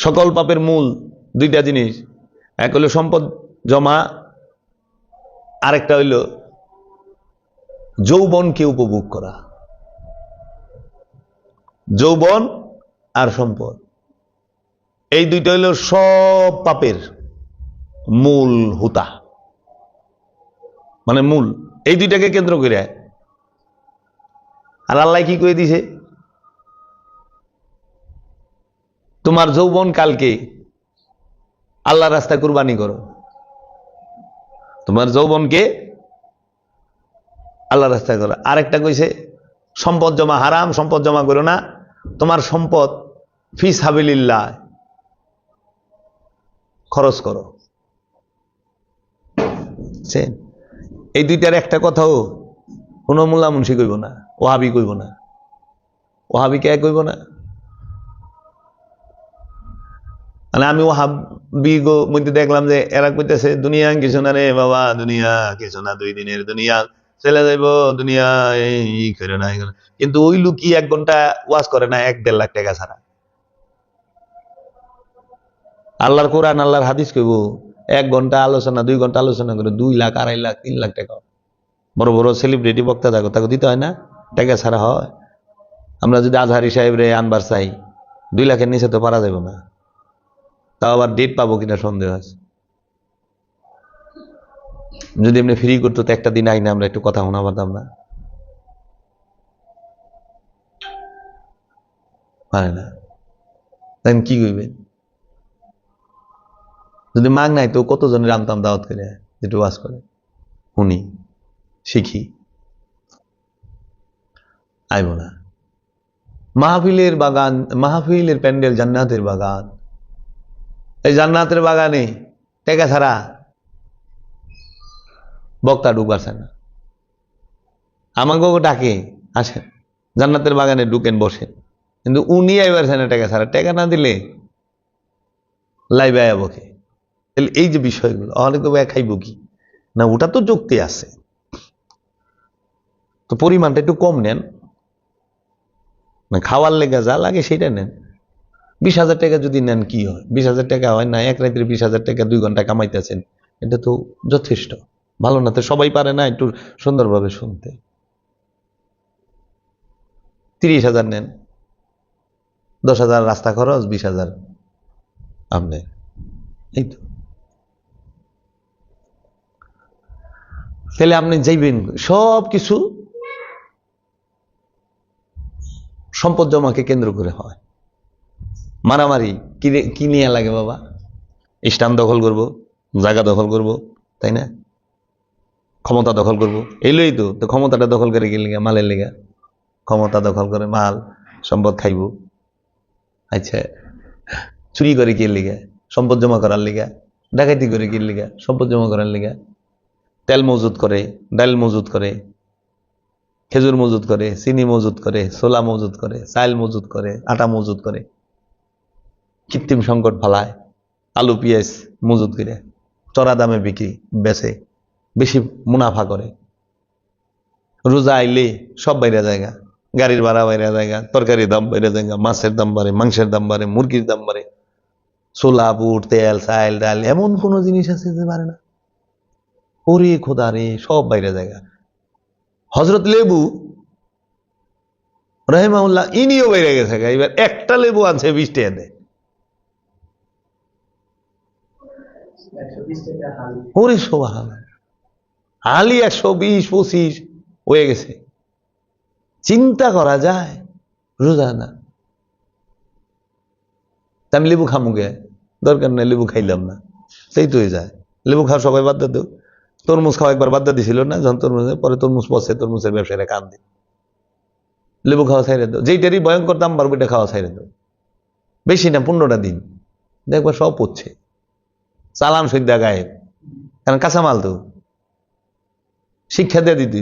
সকল পাপের মূল দুইটা জিনিস, এক হলো সম্পদ জমা, আরেকটা হইল যৌবনকে উপভোগ করা। যৌবন আর সম্পদ, এই দুইটা হইল সব পাপের মূল হুতা, মানে মূল। এই দুইটাকে কেন্দ্র করে আর আল্লাহ কি করে দিছে, তোমার যৌবন কালকে আল্লাহর রাস্তায় কুরবানি করো, তোমার যৌবনকে আল্লাহর রাস্তায় করো। আরেকটা কইছে সম্পদ জমা হারাম, সম্পদ জমা করো না, তোমার সম্পদ ফি সাবিলিল্লাহ খরচ করো। এই দুইটার একটা কথাও কোনো মোল্লা মুন্সি কইব না, ওহাবি কইব না। ওহাবি কে কইব না? মানে আমি ওহাবি মধ্যে দেখলাম যে এরা কইতেছে দুনিয়া কিছু না রে বাবা, দুনিয়া কিছু না, 2 দিনের দুনিয়া চলে যাইব, দুনিয়া এই করে না। কিন্তু ওই লোকই 1 ঘন্টা ওয়াজ করে না 1-1.5 লাখ টাকা ছাড়া। আল্লাহর কোরআন আল্লাহর হাদিস কইব 1 ঘন্টা আলোচনা, 2 ঘন্টা আলোচনা করে 2 লাখ, 2.5 লাখ, 3 লাখ টাকা। বড় বড় সেলিব্রিটি বক্তা থাকো, তাকে দিতে হয় না? টাকা ছাড়া হয়? আমরা যদি আজহারি সাহেব রে আনবার চাই 2 লাখের নিচে তো পারা যাবে না। তাও আবার ডেট পাবো কিনা সন্দেহ আছে। যদি এমনি ফ্রি করতো তো একটা দিন আইনে আমরা একটু কথা শোনা পারতাম না? পারে না। তাই কি কইবেন? যদি মাগ নাই তো কতজনের আনতাম দাওয়াত করে, যেটু ওয়াজ করে শুনি শিখি। আইব না। মাহফিলের বাগান, মাহফিলের প্যান্ডেল জান্নাতের বাগান। এই জান্নাতের বাগানে টাকা ছাড়া বক্তা ঢুকবার চায় না। আমাকে ডাকে, আসেন জান্নাতের বাগানে ঢুকেন, বসেন, কিন্তু উনি আইবার চায় না টাকা ছাড়া। টাকা না দিলে লাইবে বকে। এই যে বিষয়গুলো অনেক খাইব কি না, ওটা তো যুক্তি আছে, তো পরিমাণটা একটু কম নেন না, খাওয়ার লেগে যা লাগে সেটা নেন। 20,000 টাকা যদি নেন কি হয়? 20,000 টাকা হয় না? এক রাত্রে 20,000 টাকা 2 ঘন্টা কামাইতেছেন, এটা তো যথেষ্ট। ভালো না তো? সবাই পারে না একটু সুন্দরভাবে শুনতে। 30,000 নেন, 10,000 রাস্তা খরচ, 20,000 আপনি, এই তো। তাহলে আপনি যাইবেন সব কিছু সম্পদ জমাকে কেন্দ্র করে হয়। মারামারি কি নিয়ে লাগে বাবা? স্টান দখল করব, জায়গা দখল করব, তাই না? ক্ষমতা দখল করব, এইলই তো। তো ক্ষমতাটা দখল করে গেলে মালের লেগা, ক্ষমতা দখল করে মাল সম্পদ খাইব। আচ্ছা, চুরি করে কি লিগা? সম্পদ জমা করার লিগা। ডাকাতি করে কি লিগা? সম্পদ জমা করার লিগা। তেল মজুত করে, ডাল মজুত করে, খেজুর মজুত করে, চিনি মজুত করে, ছোলা মজুত করে, চাল মজুত করে, আটা মজুত করে, কৃত্রিম সংকট ফালায়, আলু পেঁয়াজ মজুত করে চড়া দামে বিক্রি বেচে, বেশি মুনাফা করে। রোজা আইলে সব বাইরে জায়গা, গাড়ির ভাড়া বাইরে জায়গা, তরকারির দাম বাইরে জায়গা, মাছের দাম বাড়ে, মাংসের দাম বাড়ে, মুরগির দাম বাড়ে, ছোলা বুট তেল চাল ডাল, এমন কোন জিনিস আছে যে বাড়ে না? ওরে খোদা রে, সব বাইরে জায়গা। হজরত লেবু রহিমাহুল্লাহ ইনিও বাইরে গেছে, এবার একটা লেবু আনছে 20 টাকা দেয়। ওরে সুবহানাল্লাহ, হালি 120-25 হয়ে গেছে। চিন্তা করা যায়? রোজা না, আমি লেবু খামু গে, দরকার নাই, লেবু খাইলাম না, সেই তো হয়ে যায়। লেবু খাওয়া সবাই বাদ দিত। তরমুজ খাওয়া একবার বাদ দিছিল না, যখন তরমুজ পরে তরমুজ পচে, তরমুজের ব্যবসায়ীরা কান দিন, লেবু খাওয়া ছাইরে দাও, যেইটারই ভয়ঙ্কর দাম বাড়বে এটা খাওয়া ছাইরে দাও। বেশি না, 15টা দিন দেখবার সব পড়ছে, চালান সদ্যা গায়ে, কারণ কাঁচামাল তো। শিক্ষা দিয়ে দিতে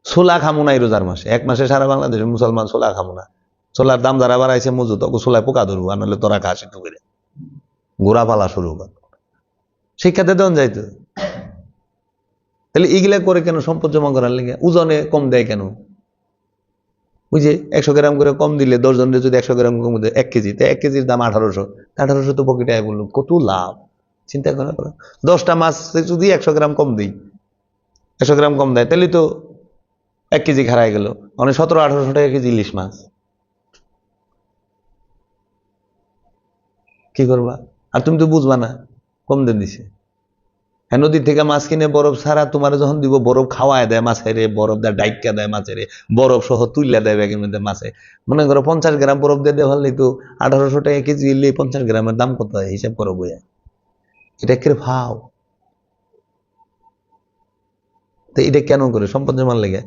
ছোলা খামো না এই রোজার মাসে, 1 মাসে সারা বাংলাদেশের মুসলমান ছোলা খামো না। ছোলার দাম যারা বাড়াইছে মজুত, ছোলায় পোকা ধরবো, আর নাহলে তোরা খাস একটু করে, গোড়া পালা শুরু কর। শিক্ষাতে দেন যাইতো। তাহলে এগুলা করে কেন? সম্পদ জমা করার লেগে। ওজনে কম দেয় কেন? ওই যে 100 গ্রাম করে কম দিলে 10 জনের যদি 100 গ্রাম কম দেয় 1 কেজি, তো 1 কেজির দাম 1800, 1800 তো পকেটে আয় বললো, কত লাভ চিন্তা করা করো। 10টা মাছ যদি 100 গ্রাম কম দিই, 100 গ্রাম কম দেয়, তাহলে তো 1 কেজি খারায় গেল, মানে 1700-1800 টাকা কেজি ইলিশ মাছ। কি করবা? আর তুমি তো বুঝবা না কম দাম দিছে। হ্যাঁ, নদী থেকে মাছ কিনে বরফ ছাড়া তোমার যখন দিব, বরফ খাওয়ায় দেয় মাছের, বরফ দেয় ডাইকা দেয় মাছের, বরফ সহ তুইলা দেয় ব্যাগের মধ্যে মাছে। মনে করো 50 গ্রাম বরফ দিয়ে দেওয়া হলে তো 1800 টাকা কেজি, এলে 50 গ্রামের দাম কত হয় হিসাব করো বইয়া। এটা কে ভাও? তো এটা কেন করে? সম্পদ জমার লেগে,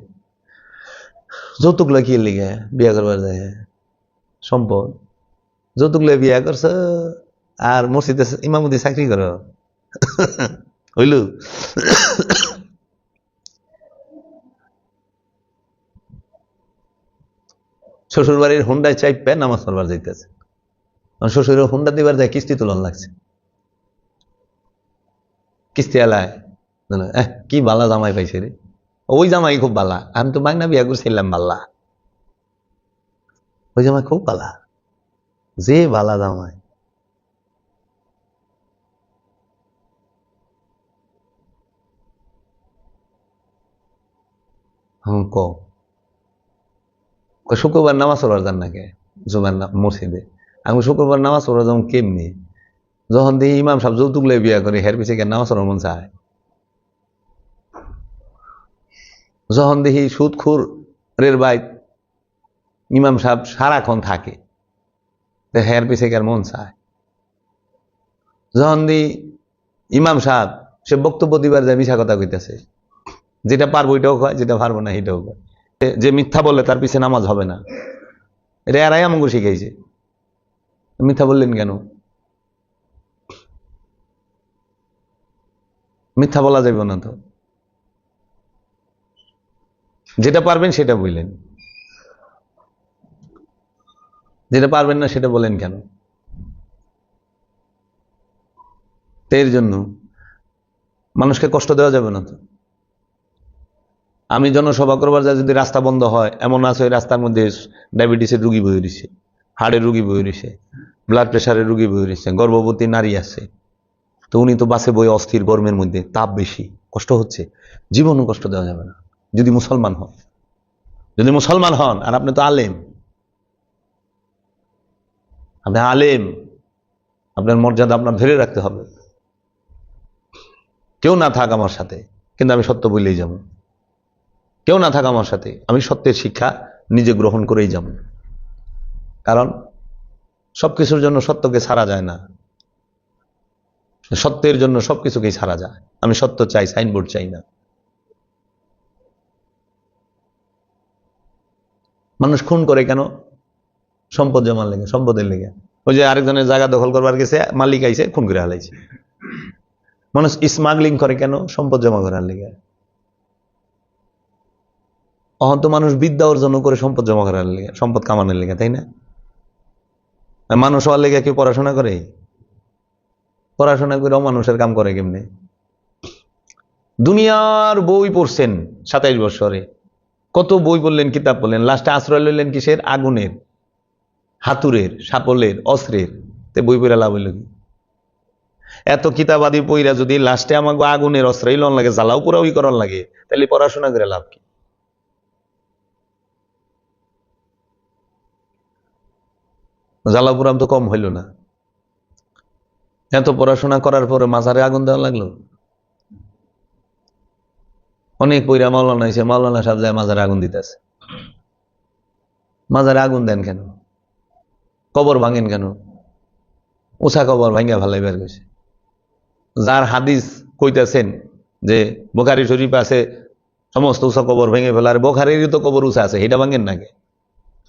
যৌতুক কি লেগে বিয়া করবার যায়? সম্পদ যৌতুক লয়ে বিয়া করছো, আর মসজিদে ইমামতি চাকরি করো, হইল? শ্বশুর বাড়ির হুন্ডায় চাইপে নামাজ পড়বার যাইতেছে, শ্বশুরের হুন্ডা দিবার যায় কিস্তি তুলন লাগছে, কিস্তি এলায় কি বালা জামাই পাইছে রে, ওই জামাই খুব বালা, আমি তো মাগনা বিয়া করছিলাম, বালা ওই জামাই খুব বালা, যে বালা জামাই। শুক্রবার নামাজ পড়বার যান নাকি জুমার মসজিদে? আমি শুক্রবার নামাজ পড়বার যেমন কেমনি, যখন দেখি ইমাম সাহেব যৌতুক লয়ে বিয়া করে, হের পিছিয়ে নামাজ পড়ার মন চায়। যখন দেখি সুদখোরের বাইত ইমাম সাহেব সারাক্ষণ থাকে, হের পিছিয়ে মন চায়। যখন দেখি ইমাম সাহেব সে বক্তব্য দিবার যায় মিশা কথা কইতেছে, যেটা পারবো এটাও কয়, যেটা পারবো না এটাও কয়, যে মিথ্যা বলে তার পিছে নামাজ হবে না, এটা এরাই আমাকে শিখাইছে। মিথ্যা বললেন কেন? মিথ্যা বলা যাবে না তো, যেটা পারবেন সেটা বললেন, যেটা পারবেন না সেটা বলেন কেন? এর জন্য মানুষকে কষ্ট দেওয়া যাবে না তো। আমি জনসভা করবার যা, যদি রাস্তা বন্ধ হয়, এমন আছে ওই রাস্তার মধ্যে ডায়াবেটিসের রুগী বয়ে রয়েছে, হার্টের রুগী বয়ে রয়েছে, ব্লাড প্রেশারের রুগী বয়ে রয়েছে, গর্ভবতী নারী আছে, তো উনি তো বাসে বয়ে অস্থির, গরমের মধ্যে তাপ বেশি, কষ্ট হচ্ছে, জীবনও কষ্ট দেওয়া যাবে না। যদি মুসলমান হন, যদি মুসলমান হন, আর আপনি তো আলেম, আপনি আলেম, আপনার মর্যাদা আপনার ধরে রাখতে হবে। কেউ না থাক আমার সাথে, কিন্তু আমি সত্য বললেই যাব। কেউ না থাক আমার সাথে, আমি সত্যের শিক্ষা নিজে গ্রহণ করেই যাব। কারণ সবকিছুর জন্য সত্যকে ছাড়া যায় না, সত্যের জন্য সবকিছুকেই ছাড়া যায়। আমি সত্য চাই, সাইনবোর্ড চাই না। মানুষ খুন করে কেন? সম্পদ জমার লেগে, সম্পদের লেগে। ওই যে আরেকজনের জায়গা দখল করবার গেছে, মালিক আইছে খুন করে হালাইছে। মানুষ স্মাগলিং করে কেন? সম্পদ জমা করার লেগে। অহন তো মানুষ বিদ্যা অর্জন করে সম্পদ জমা করার লেগে, সম্পদ কামানোর লেগে, তাই না? মানুষ হওয়ার লেগে কেউ পড়াশোনা করে? পড়াশোনা করে মানুষের কাম করে কেমনে? দুনিয়ার বই পড়ছেন 27 বছরে, কত বই পড়লেন, কিতাব পড়লেন, লাস্টে আশ্রয় লইলেন কিসের? আগুনের, হাতুরের, সাপলের, অস্ত্রের। তে বই পড়া লাভ হইল কি? এত কিতাবাদি পইরা যদি লাস্টে আমাকে আগুনের অস্ত্রই লন লাগে, জ্বালাও পোড়াওই করার লাগে, তাহলে পড়াশোনা করে লাভ কি? জ্বালাও পোড়াম তো কম হইল না। এত পড়াশোনা করার পরে মাজারে আগুন দেওয়া লাগলো। অনেক পইরা মাওলানা হয়েছে, মাওলানা সাহেব যায় মাজারে আগুন দিতেছে। মাজারে আগুন দেন কেন? কবর ভাঙেন কেন? উষা কবর ভাঙ্গা ভালাই বের গেছে। যার হাদিস কইতেছেন যে বুখারী শরীফ আছে সমস্ত উষা কবর ভেঙে ফেলার, বুখারীরই তো কবর উষা আছে, এটা ভাঙেন নাকি?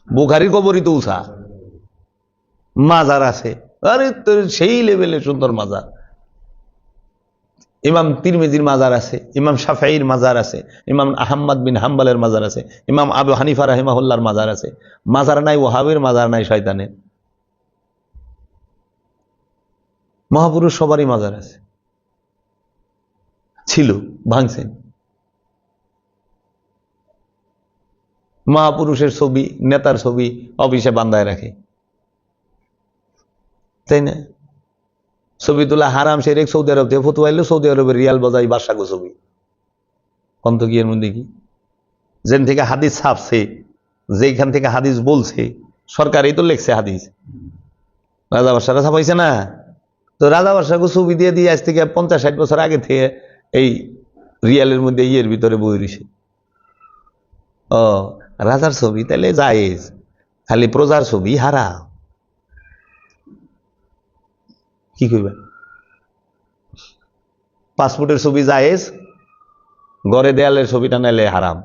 বুখারীর কবরই তো উষা। মাজার আছে, আরে তোর সেই লেভেলে সুন্দর মাজার। ইমাম তিরমিজির মাজার আছে, ইমাম শাফিঈর মাজার আছে, ইমাম আহমদ বিন হাম্বলের মাজার আছে, ইমাম আবু হানিফা রাহিমাহুল্লাহর মাজার আছে। মাজার নাই ওয়াহাবের, মাজার নাই শয়তানের। মহাপুরুষ সবারই মাজার আছে, ছিল, ভাঙছেন। মহাপুরুষের ছবি, নেতার ছবি অফিসে বান্ধায় রাখে, তাই না? ছবি তোলা হারাম, সে রেখ সৌদি আরব থেকে ফতুয়া এলো, সৌদি আরবের রিয়াল বাজাই বাদশাগো ছবি কন্ত কি এর মধ্যে কি? যেন থেকে হাদিস ছাপছে, যেখান থেকে হাদিস বলছে, সরকারই তো লেখছে হাদিস, রাজা বাদশারা ছাপাইছে না? তো রাজা বাদশাকে ছবি দিয়ে দিয়ে আজ থেকে 50-60 বছর আগে থেকে এই রিয়ালের মধ্যে ইয়ের ভিতরে বই রয়েছে। ও রাজার ছবি তাহলে জায়েজ, খালি প্রজার ছবি হারাম। কি কইবা? পাসপোর্টের ছবি জায়েজ, গড়ে দেয়ালের ছবিটা নাইলে হারাম।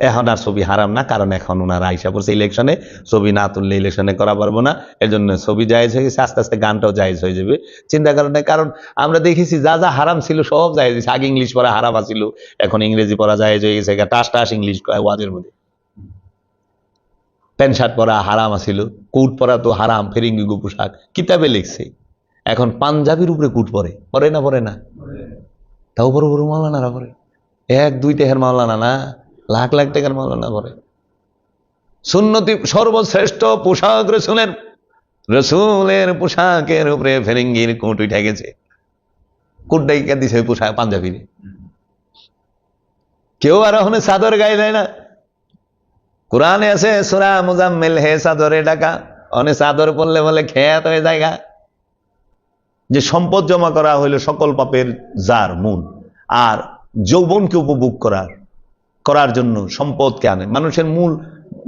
এখন আর ছবি হারাম না, কারণ এখন ওনারা আইসা পড়ছে ইলেকশনে, ছবি না তুললে ইলেকশনে করা পারবো না, এর জন্য ছবি জায়েজ হয়ে গেছে। আস্তে আস্তে গানটাও জায়েজ হয়ে যাবে, চিন্তা করেন না। কারণ আমরা দেখেছি যা যা হারাম ছিল সব জায়েজ হয়েছে। আগে ইংলিশ পড়া হারাম আছিল, এখন ইংরেজি পড়া জায়েজ হয়ে গেছে। টাস টাস ইংলিশ ওয়াজের মধ্যে। প্যান্ট শার্ট পরা হারাম আছিল, কোট পরা তো হারাম, ফেরিঙ্গি গো পোশাক কিতাবে লিখছে। এখন পাঞ্জাবির উপরে কোট পরে, পরে না? পরে না? তাও বড় বড় মাওলানারা পরে, 1-2 টাকার মাওলানা না, লাখ লাখ টাকার মাওলানা পরে। সুন্নতি সর্বশ্রেষ্ঠ পোশাক রসুলের, রসুলের পোশাকের উপরে ফেরিঙ্গির কোট উঠে গেছে। কোট ডাইকা দিছে পোশাক পাঞ্জাবির। কেউ আর ওখানে চাদর গায়ে দেয় না। কোরআনে আছে সূরা মুজাম্মিল হে চাদরে ঢাকা, অনেক চাদর পরলে বলে খেয়াত হয়ে জায়গা। যে সম্পদ জমা করা হইল সকল পাপের জার মূল, আর যৌবনকে উপভোগ করার জন্য সম্পদকে আনে। মানুষের মূল,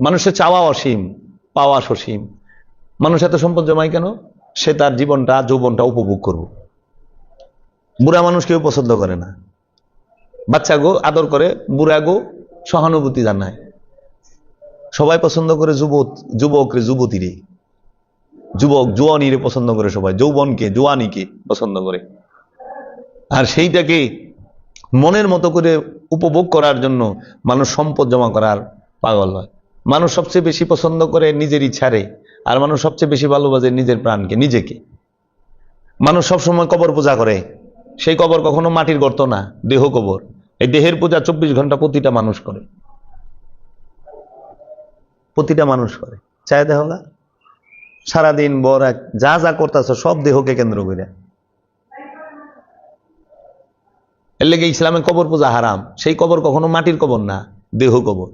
মানুষের চাওয়া অসীম, পাওয়া সসীম। মানুষ এত সম্পদ জমায় কেন? সে তার জীবনটা, যৌবনটা উপভোগ করবে। বুড়া মানুষ কেউ পছন্দ করে না, বাচ্চা গো আদর করে, বুড়া গো সহানুভূতি জানায়। সবাই পছন্দ করে যুবক রে, যুবতী রে, যুবক জোয়ানি রে পছন্দ করে সবাই, যৌবনকে, জোয়ানিকে পছন্দ করে। আর সেইটাকে মনের মতো করে উপভোগ করার জন্য মানুষ সম্পদ জমা করার পাগল হয়। মানুষ সবচেয়ে বেশি পছন্দ করে নিজের ইচ্ছারে, আর মানুষ সবচেয়ে বেশি ভালোবাসে নিজের প্রাণকে, নিজেকে। মানুষ সবসময় কবর পূজা করে, সেই কবর কখনো মাটির গর্ত না, দেহ কবর। এই দেহের পূজা 24 ঘন্টা প্রতিটা মানুষ করে, প্রতিটা মানুষ করে। চাই দেহ না সারাদিন বর যা যা করতেছ সব দেহকে কেন্দ্র করে। এর লেগে ইসলামে কবর পূজা হারাম। সেই কবর কখনো মাটির কবর না, দেহ কবর।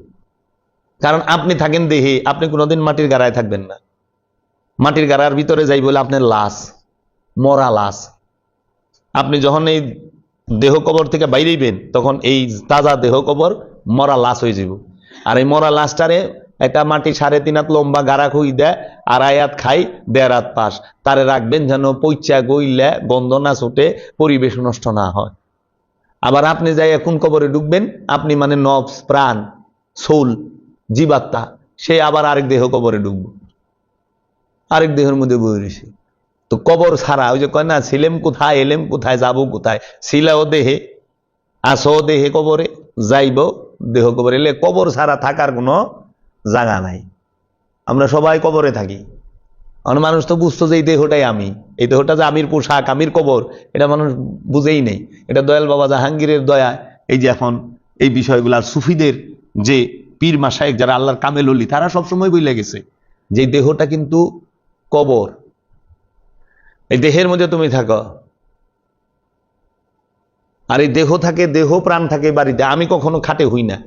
কারণ আপনি থাকেন দেহে, আপনি কোনোদিন মাটির গাড়ায় থাকবেন না। মাটির গাড়ার ভিতরে যাই বলে আপনার লাশ, মরা লাশ। আপনি যখন এই দেহ কবর থেকে বাইরেইবেন, তখন এই তাজা দেহ কবর মরা লাশ হয়ে যাব। আর এই মরা লাশটারে একটা মাটি 3.5 হাত লম্বা গাড়া খুই দেয়, 2.5 হাত খাই, 1.5 হাত পাশ। তারে রাখবেন যেন পইচা গইলে গন্ধ না ছুটে, পরিবেশ নষ্ট না হয়। আবার আপনি যাই কোন কবরে ঢুকবেন, আপনি মানে নফস, প্রাণ, সোল, জীবাত্মা, সে আবার আরেক দেহ কবরে ঢুকব, আরেক দেহের মধ্যে বয়ে রয়েছে। তো কবর ছাড়া, ওই যে কয় না ছিলেম কোথায়, এলেম কোথায়, যাবো কোথায়। ছিলাও দেহে, আসো দেহে কবরে, যাইব দেহ কবরে। এলে কবর ছাড়া থাকার কোনো জায়গা নাই। আমরা সবাই কবরে থাকি। অনেক মানুষ তো বুঝতো যে এই দেহটাই আমি, এই দেহটা যে আমির পোশাক, আমির কবর, এটা মানুষ বুঝেই নেই। এটা দয়াল বাবা জাহাঙ্গীরের দয়া, এই যে এখন এই বিষয়গুলো। আর সুফিদের যে পীর মাশায়েখ যারা আল্লাহর কামেল ওলি, তারা সবসময় বলে গেছে যে দেহটা কিন্তু কবর। এই দেহের মধ্যে তুমি থাকো, আর এই দেহ থাকে, দেহ প্রাণ থাকে বাড়িতে। আমি কখনো খাটে হই না,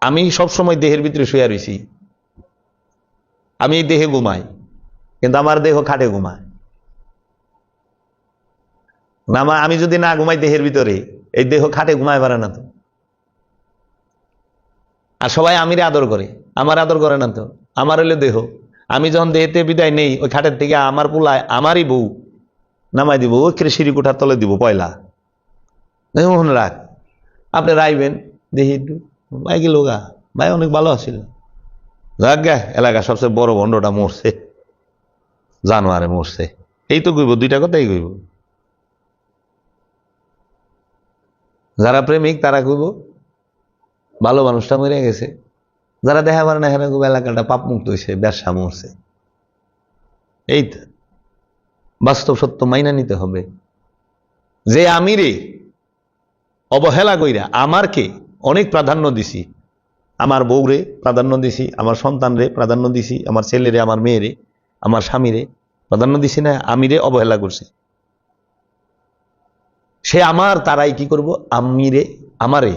আমি সবসময় দেহের ভিতরে শুয়ে রয়েছি। আমি এই দেহে ঘুমাই, কিন্তু আমার দেহ খাটে ঘুমায় না। আমি যদি না ঘুমাই দেহের ভিতরে, এই দেহ খাটে ঘুমায় পারে না তো। আর সবাই আমিরে আদর করে, আমার আদর করে না তো। আমার হইলে দেহ, আমি যখন দেহেতে বিদায় নেই, ওই খাটের থেকে আমার পোলায়, আমারই বউ নামাই দিব, ওই সিঁড়ি কোঠার তলে দিব পয়লা। মনে রাখ, আপনি রাইবেন দেখি একটু, ভাই গেল গা, ভাই অনেক ভালো আছিল, যাক গা এলাকা সবচেয়ে বড় ভণ্ডটা মরছে, জানোয়ারে মরছে। এই তো কইব, 2টা কথাই কইব। যারা প্রেমিক তারা কইব ভালো মানুষটা মরে গেছে। যারা দেখা পারে না, এখানে এলাকাটা পাপ মুক্ত হয়েছে, ব্যবসা মরছে। এই তো বাস্তব সত্য মাইনা নিতে হবে। যে আমিরে অবহেলা কইরা আমারকে অনেক প্রাধান্য দিছি, আমার বউরে প্রাধান্য দিছি, আমার সন্তানরে প্রাধান্য দিছি, আমার ছেলেরে, আমার মেয়েরে, আমার স্বামীরে প্রাধান্য দিছি না, আমিরে অবহেলা করছি। সে আমার, তারাই কি করব, আমিরে আমারে,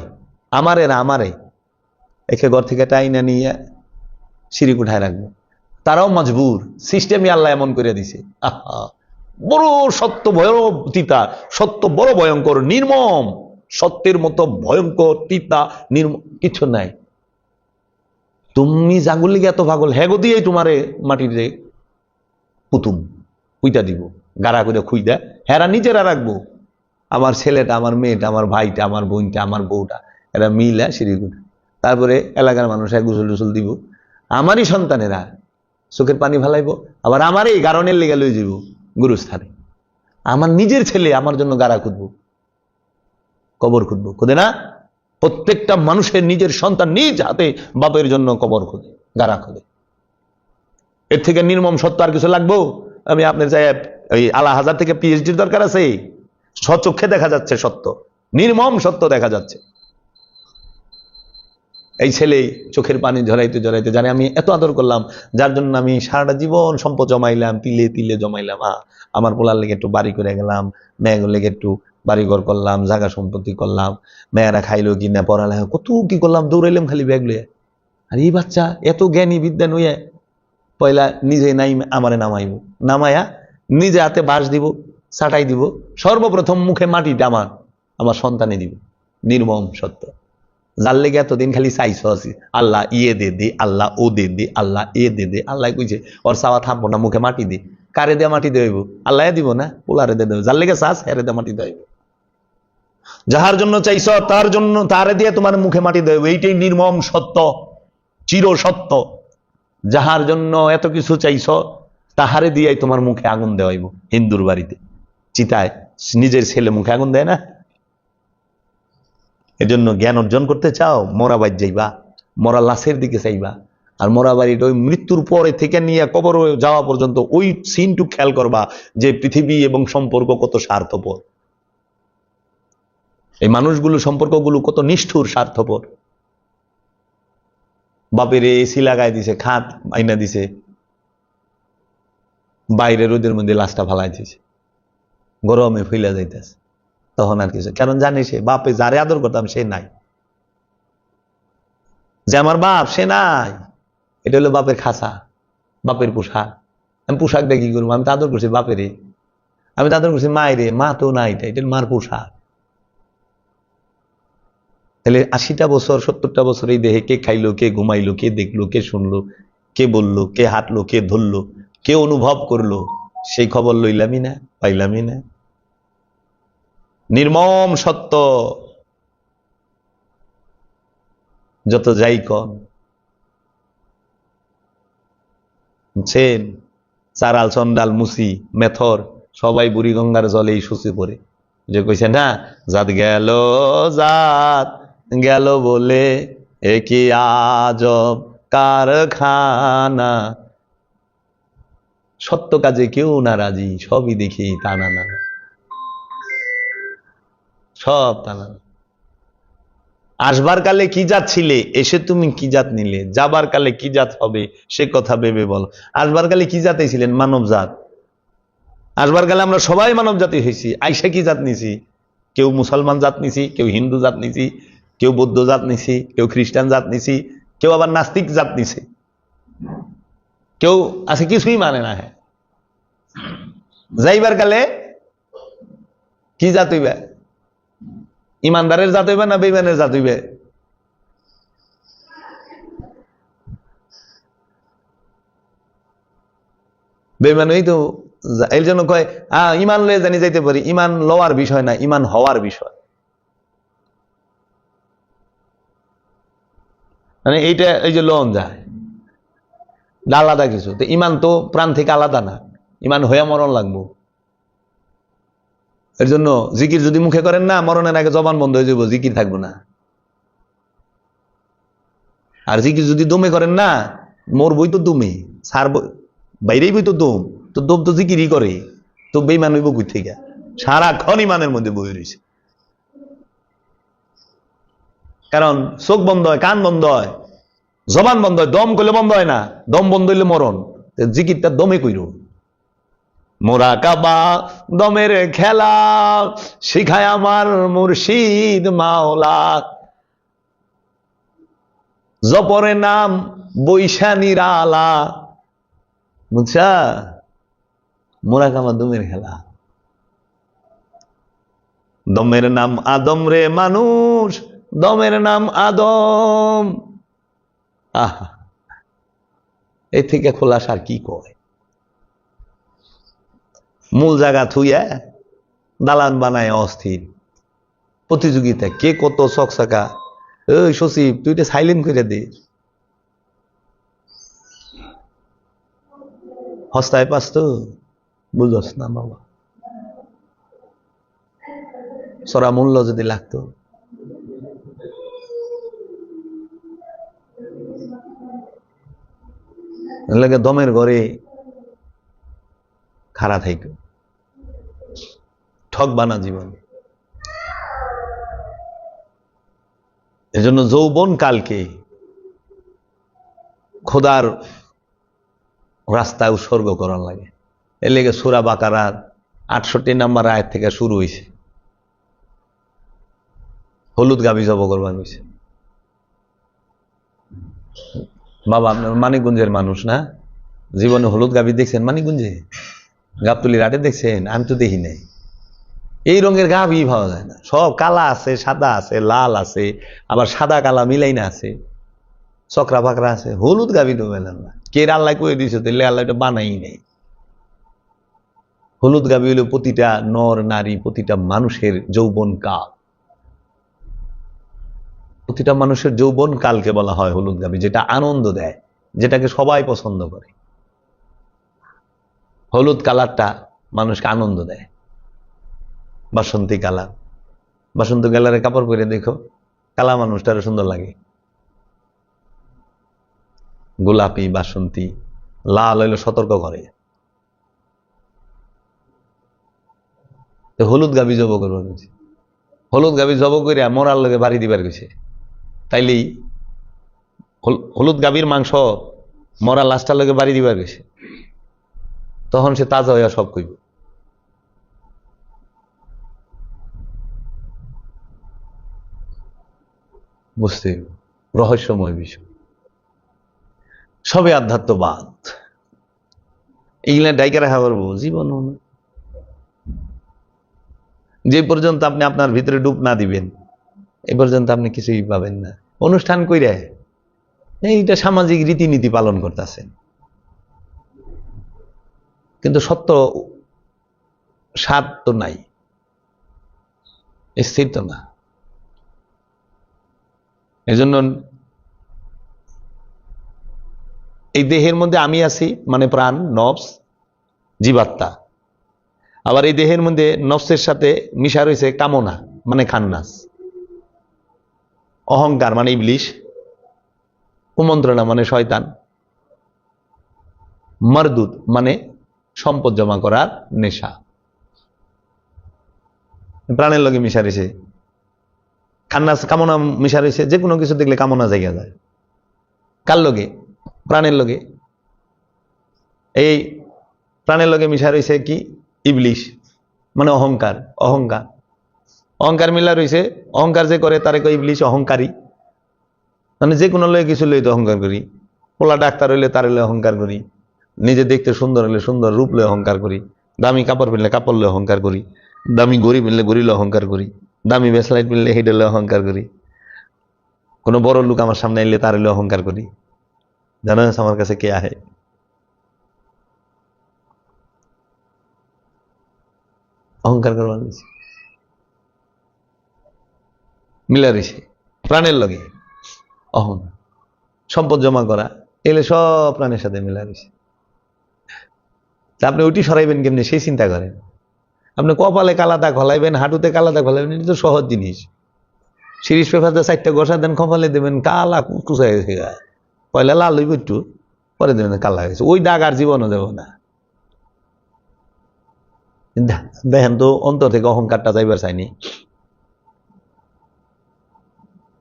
আমারে না আমারে একে ঘর থেকে টাইনা নিয়ে সিঁড়ি উঠায় রাখবো। তারাও মজবুর, সিস্টেমই আল্লাহ এমন করে দিছে। আহা, বড় সত্য ভয়ঙ্কর তিতা, সত্য বড় ভয়ঙ্কর নির্মম, সত্যের মতো ভয়ঙ্কর তিতা নির্মম কিছু নাই। তুমি জাগুলি এত পাগল, হ্যাগো দিয়েই তোমারে মাটিতে পুতুম কুইটা দিব, গাড়া করে খুইদা হেরা নিজেরা রাখবো। আমার ছেলেটা, আমার মেয়েটা, আমার ভাইটা, আমার বোনটা, আমার বউটা, এরা মিলা সিঁড়ি উঠে, তারপরে এলাকার মানুষ গোসল টুসল দিব, আমারই সন্তানেরা চোখের পানি ফালাইবো, আবার আমারই গারণের লেগে লই যাব গুরুস্থানে। আমার নিজের ছেলে আমার জন্য গাড়া খুঁজবো, কবর খুঁজবো, খুঁজে না? প্রত্যেকটা মানুষের নিজের সন্তান নিজ হাতে বাপের জন্য কবর খুঁজে, গাড়া খুঁজে। এর থেকে নির্মম সত্য আর কিছু লাগবো? আমি আপনার চাই ওই আলা হাজার থেকে পিএইচডির দরকার আছে? স্বচক্ষে দেখা যাচ্ছে সত্য, নির্মম সত্য দেখা যাচ্ছে। এই ছেলে চোখের পানি ঝরাইতে ঝরাইতে জানে আমি এত আদর করলাম, যার জন্য আমি সারাটা জীবন সম্পদ জমাইলাম, তিলে তিলে জমাইলাম। আমার পোলার লেগে একটু বাড়ি করে গেলাম, মেয়েগুলো লেগে একটু বাড়িঘর করলাম, জায়গা সম্পত্তি করলাম, মেয়েরা খাইলো কিনা, পড়ালেখা কত কি করলাম, দৌড়াইলাম খালি ব্যাগ লইয়া। আর এই বাচ্চা এত জ্ঞানী বিদ্যা নইয়া পয়লা নিজে নাই আমারে নামাইব, নামায়া নিজে হাতে বাঁশ দিব, ছাটাই দিব, সর্বপ্রথম মুখে মাটিতে আমার আমার সন্তানে দিব। নির্মম সত্য। যার লেগে এতদিন খালি চাইছ আছি, আল্লাহ ইয়ে দে দে, আল্লাহ ও দে দে, আল্লাহ এ দে দে, আল্লাহ কইছে ওর চাওয়া থামবো না, মুখে মাটি দে। কারে দিয়ে মাটি দেব? আল্লাহ দিব না, পোলারে দিয়ে দেব। যার লেগে চাষ হেরে দিয়ে মাটি দেব। যাহার জন্য চাইছ তার জন্য তারে দিয়ে তোমার মুখে মাটি দেব। এইটাই নির্মম সত্য, চির সত্য। যাহার জন্য এত কিছু চাইছ তাহারে দিয়াই তোমার মুখে আগুন দেওয়াইব। হিন্দুর বাড়িতে চিতায় নিজের ছেলে মুখে আগুন দেয় না? এজন্য জ্ঞান অর্জন করতে চাও, মরা বাড়ি যাইবা, মরা লাশের দিকে চাইবা। আর মরা বাড়িটা ওই মৃত্যুর পরে থেকে নিয়ে কবর যাওয়া পর্যন্ত ওই সিনটু খেয়াল করবা যে পৃথিবী এবং সম্পর্ক কত স্বার্থপর, এই মানুষগুলো সম্পর্কগুলো কত নিষ্ঠুর, স্বার্থপর। বাপের এসি লাগাই দিছে, খাট আইনা দিছে, বাইরে রোদের মধ্যে লাশটা ফালাই দিছে, গরমে ফইলা যাইতেছে। তখন আর কিছু, কারণ জানি সে বাপে যারে আদর করতাম সে নাই, যে আমার বাপ সে নাই। এটা হলো বাপের খাসা, বাপের পোশাক। আমি পোশাক দিয়ে কি করবো? আমি তো আদর করছি বাপেরে, আমি তো আদর করছি মায়েরে, মা তো নাই, এটা মার পোশাক। তাহলে 80টা বছর 70টা বছর এই দেহে কে খাইলো, কে ঘুমাইলো, কে দেখলো, কে শুনলো, কে বললো, কে হাঁটলো, কে ধরলো, কে অনুভব করলো, সেই খবর লইলামই না, পাইলামই না। নির্মম সত্য। যত যাই কন বুঝছেন, চারাল চন্ডাল মুসি মেথর সবাই বুড়ি গঙ্গার জলে এই শুচি পড়ে। যে কইছে না, জাত গেল, জাত গেল বলে একই আজব কারখানা। সত্য কাজে কেউ না রাজি, সবই দেখি টানা না, সব টানা। আসবার কালে কি জাত ছিলে, এসে তুমি কি জাত নিলে, যাবার কালে কি জাত হবে সে কথা ভেবে বলো। আসবার কালে কি জাতে ছিলেন? মানব জাত। আসবার কালে আমরা সবাই মানব জাতি হয়েছি, আইসা কি জাত নিছি? কেউ মুসলমান জাত নিছি, কেউ হিন্দু জাত নিছি, কেউ বৌদ্ধ জাত নিছি, কেউ খ্রিস্টান জাত নিছি, কেউ আবার নাস্তিক জাত নিছে, কেউ আছে কিছুই মানে না। হ্যাঁ, যাইবার কালে কি জাত হইবে? ইমানদারের জাত হইবে না বেঈমানের জাত হইবে? বেঈমান হই তো। এর জন্য কয় ইমান লয়ে জানি যাইতে পারি। ইমান লওয়ার বিষয় না, ইমান হওয়ার বিষয়। মানে এইটা, এই যে লন যায় আলাদা কিছু, তো ইমান তো প্রাণ থেকে আলাদা না, ইমান হইয়া মরণ লাগবো। এর জন্য জিকির যদি মুখে করেন না, মরণের আগে জবান বন্ধ হয়ে যাবো, জিকির থাকবো না। আর জিকির যদি দমে করেন না, মোর বই তো দমে সার বাইরেই বই তো দম, তো দম তো জিকিরই করে, তো বেইমান হইব কই থেকে? সারাক্ষণ ইমানের মধ্যে বই রয়েছে। কারণ চোখ বন্ধ হয়, কান বন্ধ হয়, জবান বন্ধ হয়, দম করলে বন্ধ হয় না, দম বন্ধ হইলে মরণ। জিকিরটা দমে কইর। মোরাকাবা দমের খেলা শিখায় আমার মুর্শিদ মাওলা, জপরে নাম বৈশা নিরালা। বুঝছা? মোরাকাবা দমের খেলা। দমের নাম আদম রে মানুষ, দমের নাম আদম। আহা, এ থেকে খোলাস আর কি কয়? মূল জায়গা থুইয়া দালান বানায় অস্থির প্রতিযোগিতা, কে কত চকচাকা। ওই সচিব, তুই এটা সাইলেন্ট করে দে। হস্তায় পাস তো বুঝস না বাবা। সরা মূল্য যদি লাগতো। লাগে দমের ঘরে খাড়া থাইক, ঠক বানা জীবন। এজন্য যৌবন কালকে খোদার রাস্তায় উৎসর্গ করার লাগে। এর লেগে সূরা বাকারার ৬৮ নম্বর আয়াত থেকে শুরু হয়েছে। হলুদ গাভী জব করবার হয়েছে। বাবা, আপনার মানিকগঞ্জের মানুষ না? জীবনে হলুদ গাভী দেখছেন মানিকগঞ্জে? গাবতলির হাটে দেখছেন? আমি তো দেখি নাই। এই রঙের গাভী পাওয়া যায় না। সব কালা আছে, সাদা আছে, লাল আছে, আবার সাদা কালা মিলাইনা আছে, চকরা ফাকরা আছে। হলুদ গাভী তো মেলেন না। কে আল্লাহ কয়ে দিয়েছে? তাহলে আল্লাহ এটা বানাই নেই। হলুদ গাভী হলো প্রতিটা নর নারী, প্রতিটা মানুষের যৌবন কাল। প্রতিটা মানুষের যৌবন কালকে বলা হয় হলুদ গাভী, যেটা আনন্দ দেয়, যেটাকে সবাই পছন্দ করে। হলুদ কালারটা মানুষকে আনন্দ দেয়। বাসন্তী কালার, বাসন্তী কালারে কাপড় পরে দেখো, কালা মানুষটারও সুন্দর লাগে। গোলাপি, বাসন্তী, লাল হইলো সতর্ক করে। হলুদ গাভী জব করবার গেছে। হলুদ গাভী জব করে মরার লগে বাড়ি দিবার গেছে। তাইলেই হলুদ গাভীর মাংস মরা লাশটার লগে বাড়ি দিবার গেছে। তখন সে তাজা হইয়া সব কইব। বুঝতে রহস্যময় বিষয়। সবে আধ্যাত্মবাদ। এইগুলা ডাইকা রাখা পারবো জীবন? যে পর্যন্ত আপনি আপনার ভিতরে ডুব না দিবেন, এ পর্যন্ত আপনি কিছুই পাবেন না। অনুষ্ঠান কইরা এইটা সামাজিক রীতিনীতি পালন করতেছেন, কিন্তু সত্য স্বাদ তো নাই, স্থির তো না। এজন্য এই দেহের মধ্যে আমি আছি, মানে প্রাণ, নফস, জীবাত্মা। আবার এই দেহের মধ্যে নফসের সাথে মিশা রয়েছে কামনা, মানে খান্নাস, অহংকার মানে ইবলিশ, কুমন্ত্রণা মানে শয়তান, মারদুদ মানে সম্পদ জমা করার নেশা। প্রাণের লগে মিশা রয়েছে খান্নাস, কামনা মিশা রয়েছে। যে কোনো কিছু দেখলে কামনা জায়গা যায়। কার লগে? প্রাণের লগে। এই প্রাণের লগে মিশা রয়েছে কি? ইবলিশ মানে অহংকার। অহংকার অহংকার মিলা রয়েছে। অহংকার যে করে তারে কয় ইবলিশ, অহংকারী। মানে যে কোনো লয়ে কিছু লইতে অহংকার করি। পোলা ডাক্তার হইলে তার লয়ে অহংকার করি, নিজে দেখতে সুন্দর হলে সুন্দর রূপ লয়ে অহংকার করি, দামি কাপড় পিনলে কাপড় লয়ে অহংকার করি, দামি গড়ি পিনলে গড়ি লয়ে অহংকার করি, দামি ব্যাসলাইট পিনলে হেডে লয়ে অহংকার করি, কোনো বড় লোক আমার সামনে এলে তার লয়ে অহংকার করি। জানো আমার কাছে কে আহে? অহংকার করবার মিলা রয়েছে প্রাণের লগে। অহং সম্পদ জমা করা, এলে সব প্রাণের সাথে মিলা রয়েছে। আপনি ওইটি সরাইবেন কেমনি সেই চিন্তা করেন। আপনি কপালে কালা দাগ হলাইবেন, হাঁটুতে কালা দাগ হলাইবেন, এটা তো সহজ জিনিস। সিরিজ পেপারতে 4টা ঘষা দেন, কপালে দেবেন, কালা কুচা গেছে, পয়লা লাল হইব একটু, পরে দেবেন কালা গেছে। ওই দাগ আর জীবনও দেব না। দেখেন তো অন্তর থেকে অহংকারটা যাইবার চাইনি।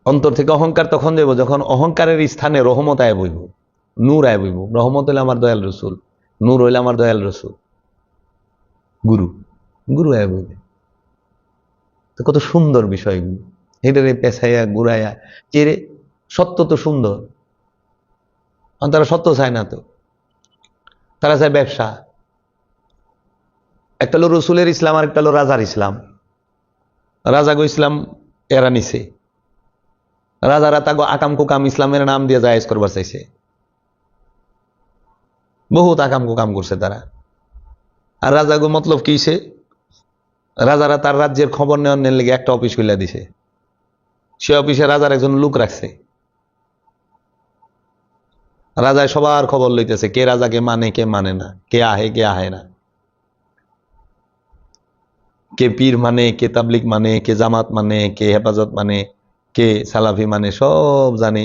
অন্তর থেকে অহংকার তখন দেব যখন অহংকারের স্থানে রহমত আয় বইব, নূর আয় বইব। রহমত হইলে আমার দয়াল রসুল, নূর হইলে আমার দয়াল রসুল, গুরু, গুরু আয় বইবে। তো কত সুন্দর বিষয়গুলো, হেঁটে পেছাইয়া ঘুরাইয়া চেরে। সত্য তো সুন্দর, তারা সত্য চায় না, তো তারা চায় ব্যবসা। একটা হলো রসুলের ইসলাম, আর একটা হলো রাজার ইসলাম। রাজাগো ইসলাম এরা নিছে, রাজারা তাগো আকাম কুকাম ইসলামের নাম দিয়ে জায়েজ করবার চাইছে, বহুত আকাম কুকাম করছে তারা। আর রাজাগো মতলব কিছে, রাজারা তার রাজ্যের খবর নেওয়ার লেগে একটা অফিস খুলে দিছে। সে অফিসে রাজার একজন লোক রাখছে, রাজায় সবার খবর লইতেছে, কে রাজাকে মানে কে মানে না, কে আহে কে আহে না, কে পীর মানে, কে তাবলিগ মানে, কে জামাত মানে, কে হেফাজত মানে, কে সালাফি মানে, সব জানে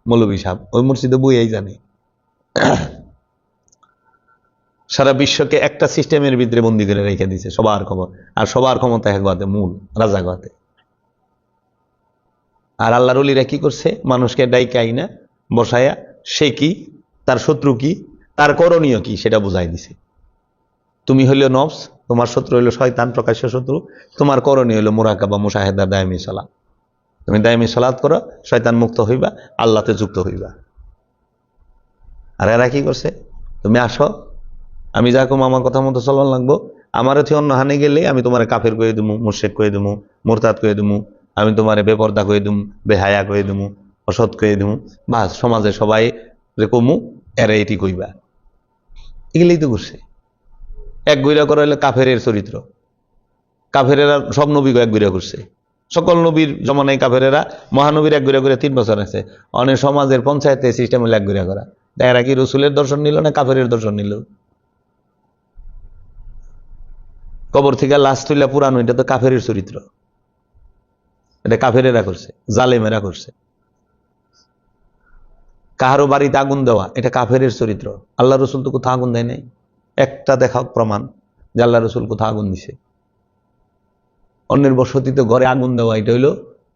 মৌলভী সাহেব। ওই মসজিদে বইয়াই জানে। সারা বিশ্বকে একটা সিস্টেমের ভিতরে বন্দি করে রেখে দিছে, সবার খবর। আর সবার ক্ষমতা এক হাতে, মূল রাজা হাতে। আর আল্লাহর ওলিরা কি করছে, মানুষকে ডাইকাই না বসায়া সে কি, তার শত্রু কি, তার করণীয় কি সেটা বুঝাই দিছে। তুমি হইলো নফস, তোমার শত্রু হইলো শয়তান, প্রকাশ্য শত্রু। তোমার করণীয় হইলো মুরাকাবা, মুশাহেদা, দায়মি সালাত। তুমি দায়মি সালাত করো, শয়তান মুক্ত হইবা, আল্লাহতে যুক্ত হইবা। আর এরা কি করছে, তুমি আসো, আমি যা কম আমার কথা মতো চলন লাগবো, আমার হচ্ছে অন্য হানে গেলে আমি তোমার কাফের করে দেবো, মুশরিক করে দেবো, মোরতাদ করে দেবো, আমি তোমার বেপর্দা করে দেবো, বেহায়া করে দেবো, অসৎ করে দেবো। বাস সমাজে সবাই রে কমু, এরা এটি কইবা। এগুলোই তো করছে। এক গুইরা করা হইলে কাফেরের চরিত্র। কাফেরেরা সব নবীকে এক গুইরা করছে, সকল নবীর জমানায় কাফেরেরা। মহানবীর এক গুইরা করে 3 বছর আছে। অনেক সমাজের পঞ্চায়েতে সিস্টেম হলে এক গুইরা করা। এরা কি রসুলের দর্শন নিল না কাফেরের দর্শন নিল? কবর থেকে লাশ তুইলা পুরানো, এটা তো কাফেরের চরিত্র। এটা কাফেরেরা করছে, জালেমেরা করছে। কাহারো বাড়িতে আগুন দেওয়া, এটা কাফেরের চরিত্র। আল্লাহ রসুল তো কোথাও আগুন দেয় নাই। একটা দেখা প্রমাণ যে আল্লাহ রসুল কোথাও আগুন দিছে। অন্যের বসতিতে ঘরে আগুন দেওয়া, এটা হইলো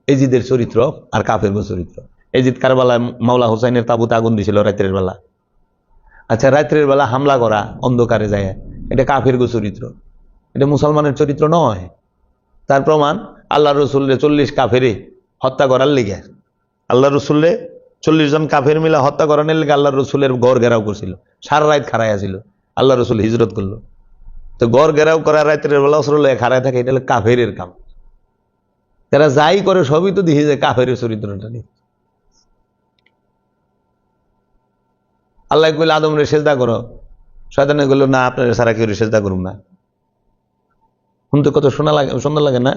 এজিদের চরিত্র আর কাফের চরিত্র। এজিদ কারবালায় মাওলা হোসাইনের তাবুতে আগুন দিছিল রাত্রের বেলা। আচ্ছা, রাত্রের বেলা হামলা করা অন্ধকারে যায়, এটা কাফের চরিত্র, এটা মুসলমানের চরিত্র নয়। তার প্রমাণ আল্লাহ রসুল্লে 40 কাফেরে হত্যা করার লিগে, আল্লাহ রসুল্লে 40 জন কাফের মিলা হত্যা করানোর লিগে আল্লাহ রসুলের গড় ঘেরাও করছিল। সারা রাত খাড়াই ছিল, আল্লাহ রসুল হিজরত করলো। তো গড় ঘেরাও করা রাত্রের বেলা খাড়ায় থাকে, এটা হলো কাফেরের কাম। যারা যাই করে সবই তো দেখি যে কাফেরের চরিত্রটা নিয়ে। আল্লাহ কইল আদম রে সেজদা করো, শয়তানে বলল না, আপনার সারা কেউ সেজদা করুন না। শুনতে কত শোনা লাগে, সুন্দর লাগে না?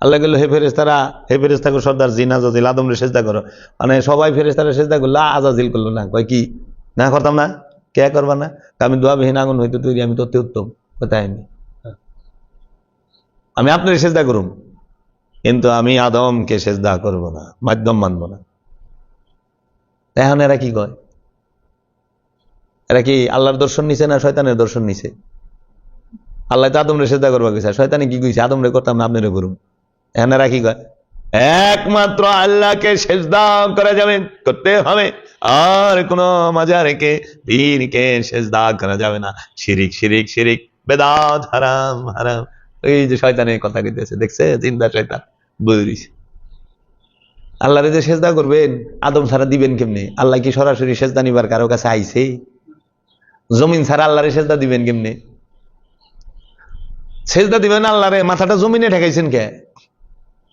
আল্লাহ বলল হে ফেরেশতারা, হে ফেরেশতাকে সর্দার জিন আজাজিল, আদম রে সেজদা করো। মানে সবাই ফেরেশতারা সেজদা করলো, আজাজিল করলো না। কয় কি না করতাম না, কে করবা না? আমি দোয়াবিহীন আগুন হইতে তৈরি, আমি তত্ত্বে উত্তম। কোথায় আমি আপনার সেজদা করুম, কিন্তু আমি আদমকে সেজদা করব না, মাধ্যম মানব না। এখন এরা কি কয়? এরা কি আল্লাহর দর্শন নিছে না শয়তানের দর্শন নিছে? আল্লাহ তো আদম রে সেজদা করবা গেছে, শয়তানে কি কইছে? আদম রে করতাম না, আপনি রে করুন। এখন এরা কি কয়? একমাত্র আল্লাহকে সেজদা করা যাবে, করতে হবে, আর কোন মাজারকে পীরকে সেজদা করা যাবে না। শিরিক শিরিক শিরিক, বেদাত হারাম হারাম। এই যে শয়তানের কথা কইতেছে, দেখছে জিন্দা শয়তান বইরিছে। আল্লাহরে যে সেজদা করবেন, আদম ছাড়া দিবেন কেমনে? আল্লাহ কি সরাসরি সেজদা নিবার কারো কাছে আইছে? জমিন ছাড়া আল্লাহরে সেজদা দিবেন কেমনে? সেজদা দিবেন আল্লাহরে, মাথাটা জমিনে ঠেকাইছেন কে?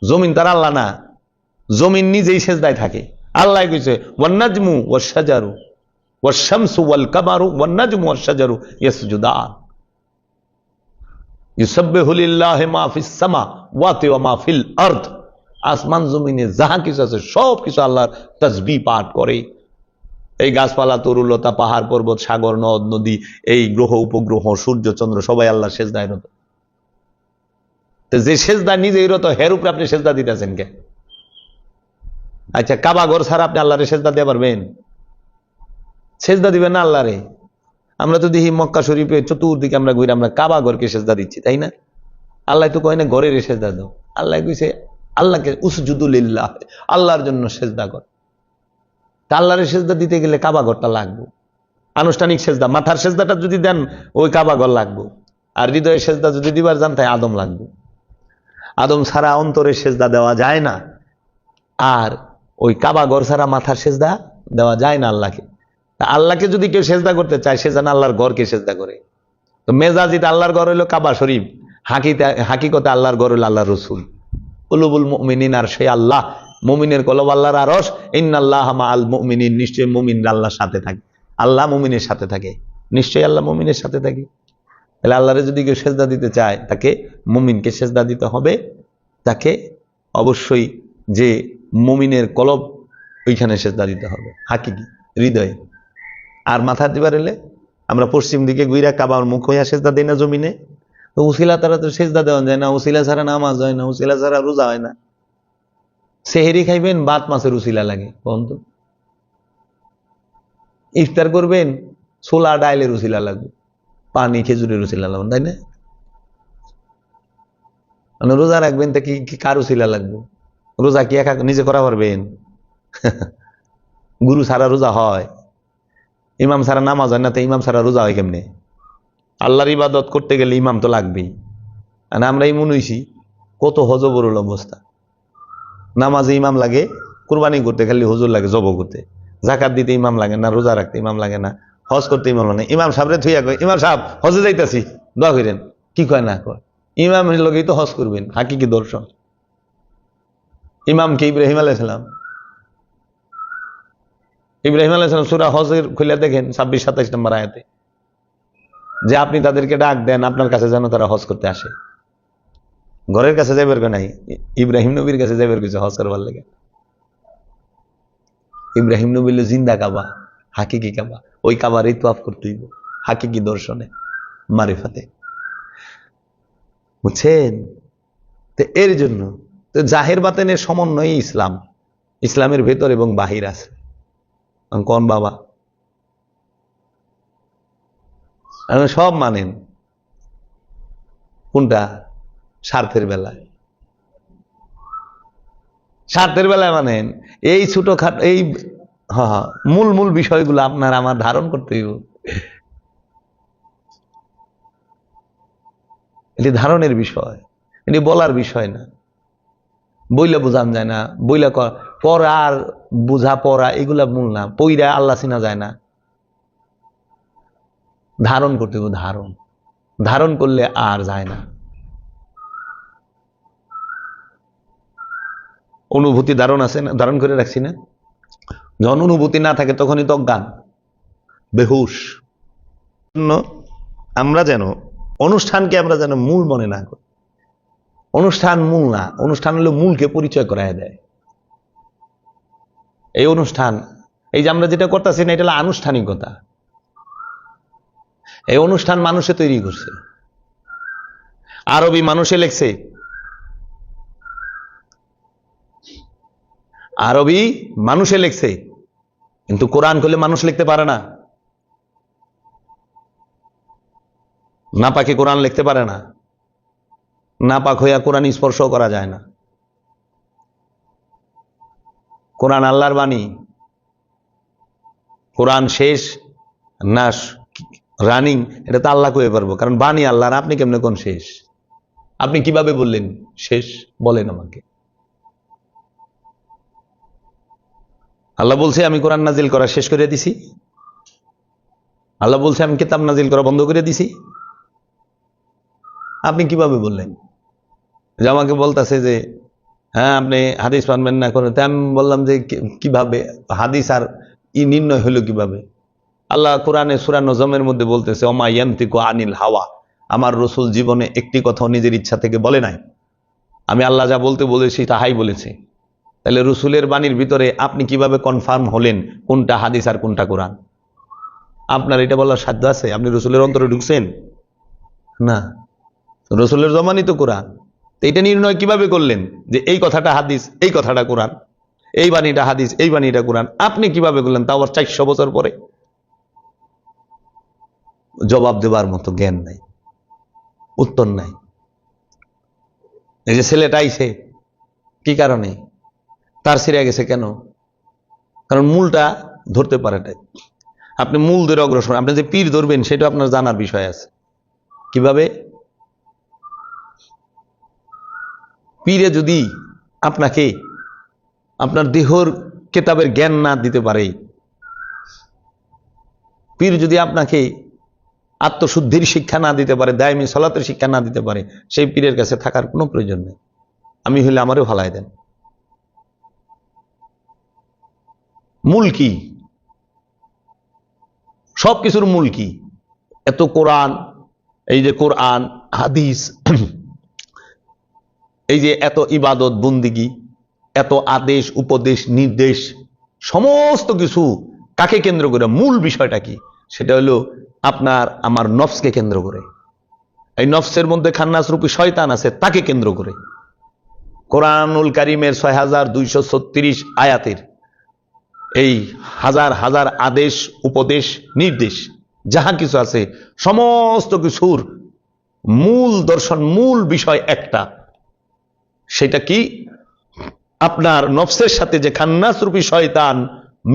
জমিন তার আল্লাহ না, জমিন নিজেই সেজদায় থাকে। আল্লাহ কইছে ওয়ান্নাজমু ওয়াশজারু ওয়াশ-শামসু ওয়াল কামারু ওয়ান্নাজমু ওয়াশ-শাজারু ইয়াসজুদান ইউসাব্বিহু লিল্লাহি মা ফিস সামাওয়াতি ওয়া মা ফিল আরদ। আসমান জমিনে যাহা কিছু আছে সব কিছু আল্লাহর তাসবিহ পাঠ করে। এই গাছপালা, তরুলতা, পাহাড় পর্বত, সাগর, নদ নদী, এই গ্রহ উপগ্রহ, সূর্য চন্দ্র, সবাই আল্লাহর সেজদায় রত। যে সেজদা নিজেই রত, হের উপরে আপনি সেজদা দিতেছেন কে? আচ্ছা, কাবা ঘর ছাড়া আপনি আল্লাহরে সেজদা দিতে পারবেন? সেজদা দিবেন না আল্লাহরে? আমরা তো দেখি মক্কা শরীফে চতুর্দিকে আমরা ঘুরে আমরা কাবা ঘরকে সেজদা দিচ্ছি, তাই না? আল্লাহ তো কয় না ঘরের সেজদা দাও, আল্লাহ কইছে আল্লাহকে উসজুদু লিল্লাহ, আল্লাহর জন্য সেজদা কর। তা আল্লাহর সেজদা দিতে গেলে কাবা ঘরটা লাগবে, আনুষ্ঠানিক সেজদা। মাথার সেজদাটা যদি দেন ওই কাবা ঘর লাগবে, আর হৃদয়ের সেজদা যদি দিবার যান তাই আদম লাগবে। আদম ছাড়া অন্তরের সেজদা দেওয়া যায় না, আর ওই কাবা ঘর ছাড়া মাথার সেজদা দেওয়া যায় না আল্লাহকে। তা আল্লাহকে যদি কেউ সেজদা করতে চায়, সে যেন আল্লাহর ঘরকে সেজদা করে। তো মেজাজিতে আল্লাহর ঘর হইলো কাবা শরীফ, হাকিকতে আল্লাহর ঘর হইল আল্লাহ রসুল। কুলুবুল মুমিনিন, আর সে আল্লাহ, মুমিনের কলব আল্লাহর আরশ। ইন্নাল্লাহা মাআল মুমিনিন, নিশ্চয়ই মুমিন আল্লাহর সাথে থাকে। আল্লাহ মুমিনের সাথে থাকে, নিশ্চয়ই আল্লাহ মুমিনের সাথে থাকে। তাহলে আল্লাহরে যদি কেউ সেজদা দিতে চায়, তাকে মুমিনকে সেজদা দিতে হবে। তাকে অবশ্যই যে মুমিনের কলব, ওইখানে সেজদা দিতে হবে, হাকিকি হৃদয়ে। আর মাথা দিবার এলে আমরা পশ্চিম দিকে গুইরা কাবার মুখ হইয়া সেজদা দিই না জমিনে। তো উসিলা তারা তো সেজদা দেওয়া যায় না, উসিলা ছাড়া নামাজ হয় না, উসিলা ছাড়া রোজা হয় না। সেহেরি খাইবেন, বাত মাছের উসিলা লাগে বন্ধু। ইফতার করবেন, ছোলা ডাইলের উসিলা লাগবে, পানি খেজুরের উসিলা লাগবে, তাই না? মানে রোজা রাখবেন, তা কি কার উসিলা লাগবে? রোজা কি একা নিজে করা পারবেন? গুরু ছাড়া রোজা হয়? ইমাম ছাড়া নামাজ হয় না, তো ইমাম ছাড়া রোজা হয় কেমনে? আল্লাহর ইবাদত করতে গেলে ইমাম তো লাগবেই। আর আমরা ইমন হইছি, কত হজবরল অবস্থা। নামাজে ইমাম লাগে, কুরবানি করতে খালি হুজুর লাগে, জব করতে। জাকাত দিতে ইমাম লাগে না, রোজা রাখতে ইমাম লাগে না, হজ করতে ইমাম লাগে না। ইমাম সাহেবরে থুইয়া কয়, ইমাম সাহেব হজে যাইতাছি, দোয়া করেন। কি কয় না কয়? ইমামের লগেই তো হজ করবেন, হাকিকি দর্শন। ইমাম কে? ইব্রাহিম আলাইহিস সালাম। ইব্রাহিম আলাইহিস সালাম সূরা হজের খুলে দেখেন 26-27 নম্বর আয়াতে, যে আপনি তাদেরকে ডাক দেন আপনার কাছে যেন তারা হজ করতে আসে। ঘরের কাছে যাইবার নাই, ইব্রাহিম নবীর কাছে যাইবার কিছু হজ করবার লাগে। ইব্রাহিম নবী জিন্দা কাবা, হাকিকি কাবা। ওই কাবারই তোয়াফ করতে হইব, হাকিকি দর্শনে, মারিফাতে। বুঝছেন? তো এর জন্য তো জাহের বাতেনের সমন্বয় ইসলাম, ইসলামের ভেতর এবং বাহির আছে। কোন বাবা সব মানেন, কোনটা? স্বার্থের বেলায়, স্বার্থের বেলায় মানেন। এই ছোটখাট এই মূল মূল বিষয়গুলো আপনার আমার ধারণ করতে হইব। এটি ধারণের বিষয়, এটি বলার বিষয় না। বইলে বোঝান যায় না, বইলে পড়া আর বুঝা পড়া এগুলা মূল না। পইরা আল্লাহ চিনা যায় না, ধারণ করতে হইব। ধারণ ধারণ করলে আর যায় না। অনুভূতি ধারণ আছে না, ধারণ করে রাখছি না। যখন অনুভূতি না থাকে তখনই তো অজ্ঞান, বেহুশ। আমরা যেন অনুষ্ঠানকে আমরা যেন মূল মনে না করি। অনুষ্ঠান মূল না, অনুষ্ঠান হলো মূলকে পরিচয় করায় দেয়। এই অনুষ্ঠান, এই যে আমরা যেটা করতেছি না, এটা হলো আনুষ্ঠানিকতা। এই অনুষ্ঠান মানুষে তৈরি করছে, আরবি মানুষে লেখছে, আরবি মানুষে লেখছে, কিন্তু কোরআন করলে মানুষ লিখতে পারে না। না পাকে কোরআন লিখতে পারে না, না পাক হইয়া কোরআন স্পর্শ করা যায় না। কোরআন আল্লাহর বাণী। কোরআন শেষ না রানিং, এটা তো আল্লাহ কয়ে পারবো, কারণ বাণী আল্লাহর। আপনি কেমনে কোন শেষ? আপনি কিভাবে বললেন শেষ? বলেন আমাকে। আল্লাহ বলছে আমি কোরআন নাজিল করা শেষ করে দিছি? আল্লাহ বলছে আমি কিতাব নাজিল করা বন্ধ করে দিছি? আপনি কিভাবে বললেন? যে আমাকে বলতেছে যে হ্যাঁ আপনি হাদিস মানবেন না করে, তাই আমি বললাম যে কিভাবে হাদিস আর নির্ণয় হলো কিভাবে? আল্লাহ কোরআনে সূরা নজমের মধ্যে বলতেছে ওমা ইয়ান্তিকু আনিল হাওয়া, আমার রসুল জীবনে একটি কথাও নিজের ইচ্ছা থেকে বলে নাই। আমি আল্লাহ যা বলতে বলেছি তাহাই বলেছে। তাহলে রসুলের বাণীর ভিতরে আপনি কিভাবে কনফার্ম হলেন কোনটা হাদিস আর কোনটা কোরআন? আপনার এটা বলার সাধ্য আছে? আপনি রসুলের অন্তরে ঢুকছেন না? রসুলের জমানই তো কোরআন। এটা নির্ণয় কিভাবে করলেন যে এই কথাটা হাদিস, এই কথাটা কোরআন, এই বাণীটা হাদিস, এই বাণীটা কোরআন? আপনি কিভাবে করলেন? তাও আবার 400 বছর পরে। জবাব দেবার মতো জ্ঞান নাই, উত্তর নাই। এই যে ছেলেটা আইছে, কি কারণে? তার ছিঁড়ে গেছে কেন? কারণ মূলটা ধরতে পারে নাই। আপনি মূল ধরে অগ্রসর, আপনি যে পীর ধরবেন সেটা আপনার জানার বিষয় আছে। কিভাবে? পীরে যদি আপনাকে আপনার দেহর কেতাবের জ্ঞান না দিতে পারে, পীর যদি আপনাকে আত্মশুদ্ধির শিক্ষা না দিতে পারে, দায়মি সালাতের শিক্ষা না দিতে পারে, সেই পীরের কাছে থাকার কোনো প্রয়োজন নেই। আমি হইলে আমারও ভালাই দেন। মূল কি? সবকিছুর মূল কি? এত কোরআন, এই যে কোরআন হাদিস, এই যে এত ইবাদত বন্দিগি, এত আদেশ উপদেশ নির্দেশ, সমস্ত কিছু কাকে কেন্দ্র করে? মূল বিষয়টা কি? সেটা হলো আপনার আমার নফসকে কেন্দ্র করে। এই নফসের মধ্যে খান্নাস রূপী শয়তান আছে, তাকে কেন্দ্র করে। কোরআনুল কারীমের ৬২৩৬ আয়াতের এই হাজার হাজার আদেশ উপদেশ নির্দেশ যাহা কিছু আছে, সমস্ত কিছুর মূল দর্শন, মূল বিষয় একটা। সেটা কি? আপনার নফসের সাথে যে খান্নাস রূপী শয়তান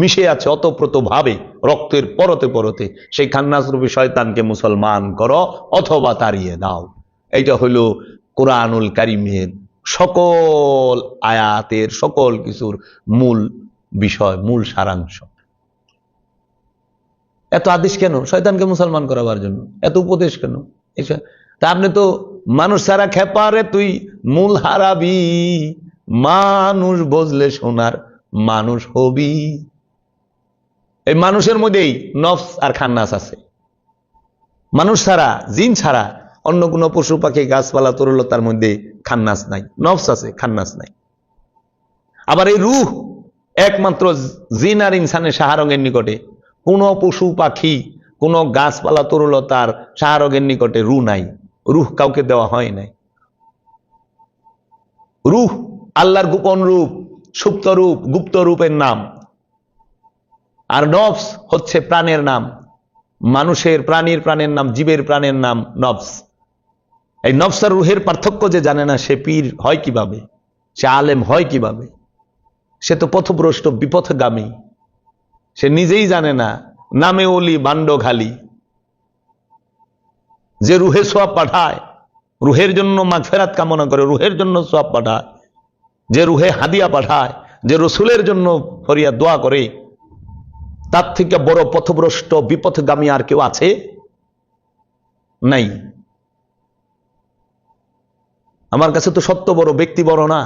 মিশে আছে অতপ্রত ভাবে, রক্তের পরতে পরতে, সেই খান্নাস রূপী শয়তানকে মুসলমান করো অথবা তাড়িয়ে দাও। এইটা হইল কোরআনুল কারীমের সকল আয়াতের সকল কিছুর মূল বিষয়, মূল সারাংশ। এত আদেশ কেন? শয়তানকে মুসলমান করাবার জন্য। এত উপদেশ কেন? তা আপনি তো মানুষ ছাড়া খেপারে তুই মূল হারাবি, মানুষ বজলে সোনার মানুষ হবি। এই মানুষের মধ্যেই নফস আর খান্নাস আছে। মানুষ ছাড়া, জিন ছাড়া অন্য কোনো পশু পাখি গাছপালা তরুলতার মধ্যে খান্নাস নাই, নফস আছে, খান্নাস নাই। আবার এই রূহ একমাত্র জিন আর ইনসানের সাহারঙ্গের নিকটে। কোনো পশু পাখি, কোনো গাছপালা তরুলতার সাহারঙ্গের নিকটে রূহ নাই। রূহ কাউকে দেওয়া হয় নাই। রূহ আল্লাহর গোপন রূপ, সুপ্ত রূপ, গুপ্ত রূপের নাম। আর নফস হচ্ছে প্রাণের নাম। মানুষের প্রাণীর প্রাণের নাম, জীবের প্রাণের নাম নফস। এই নফস আর রূহের পার্থক্য যে জানে না, সে পীর হয় কিভাবে? সে আলেম হয় কিভাবে? সে তো পথভ্রষ্ট, বিপথগামী। সে নিজেই জানে না, নামে ওলি বান্ড খালি। যে রুহে সোয়াব পাঠায়, রুহের জন্য মাগফিরাত কামনা করে, রুহের জন্য সোয়াব পাঠায়, যে রুহে হাদিয়া পাঠায়, যে রসুলের জন্য ফরিয়াদ দোয়া করে, তার থেকে বড় পথভ্রষ্ট বিপথগামী আর কেউ আছে? নাই। আমার কাছে তো সত্য বড়, ব্যক্তি বড় না।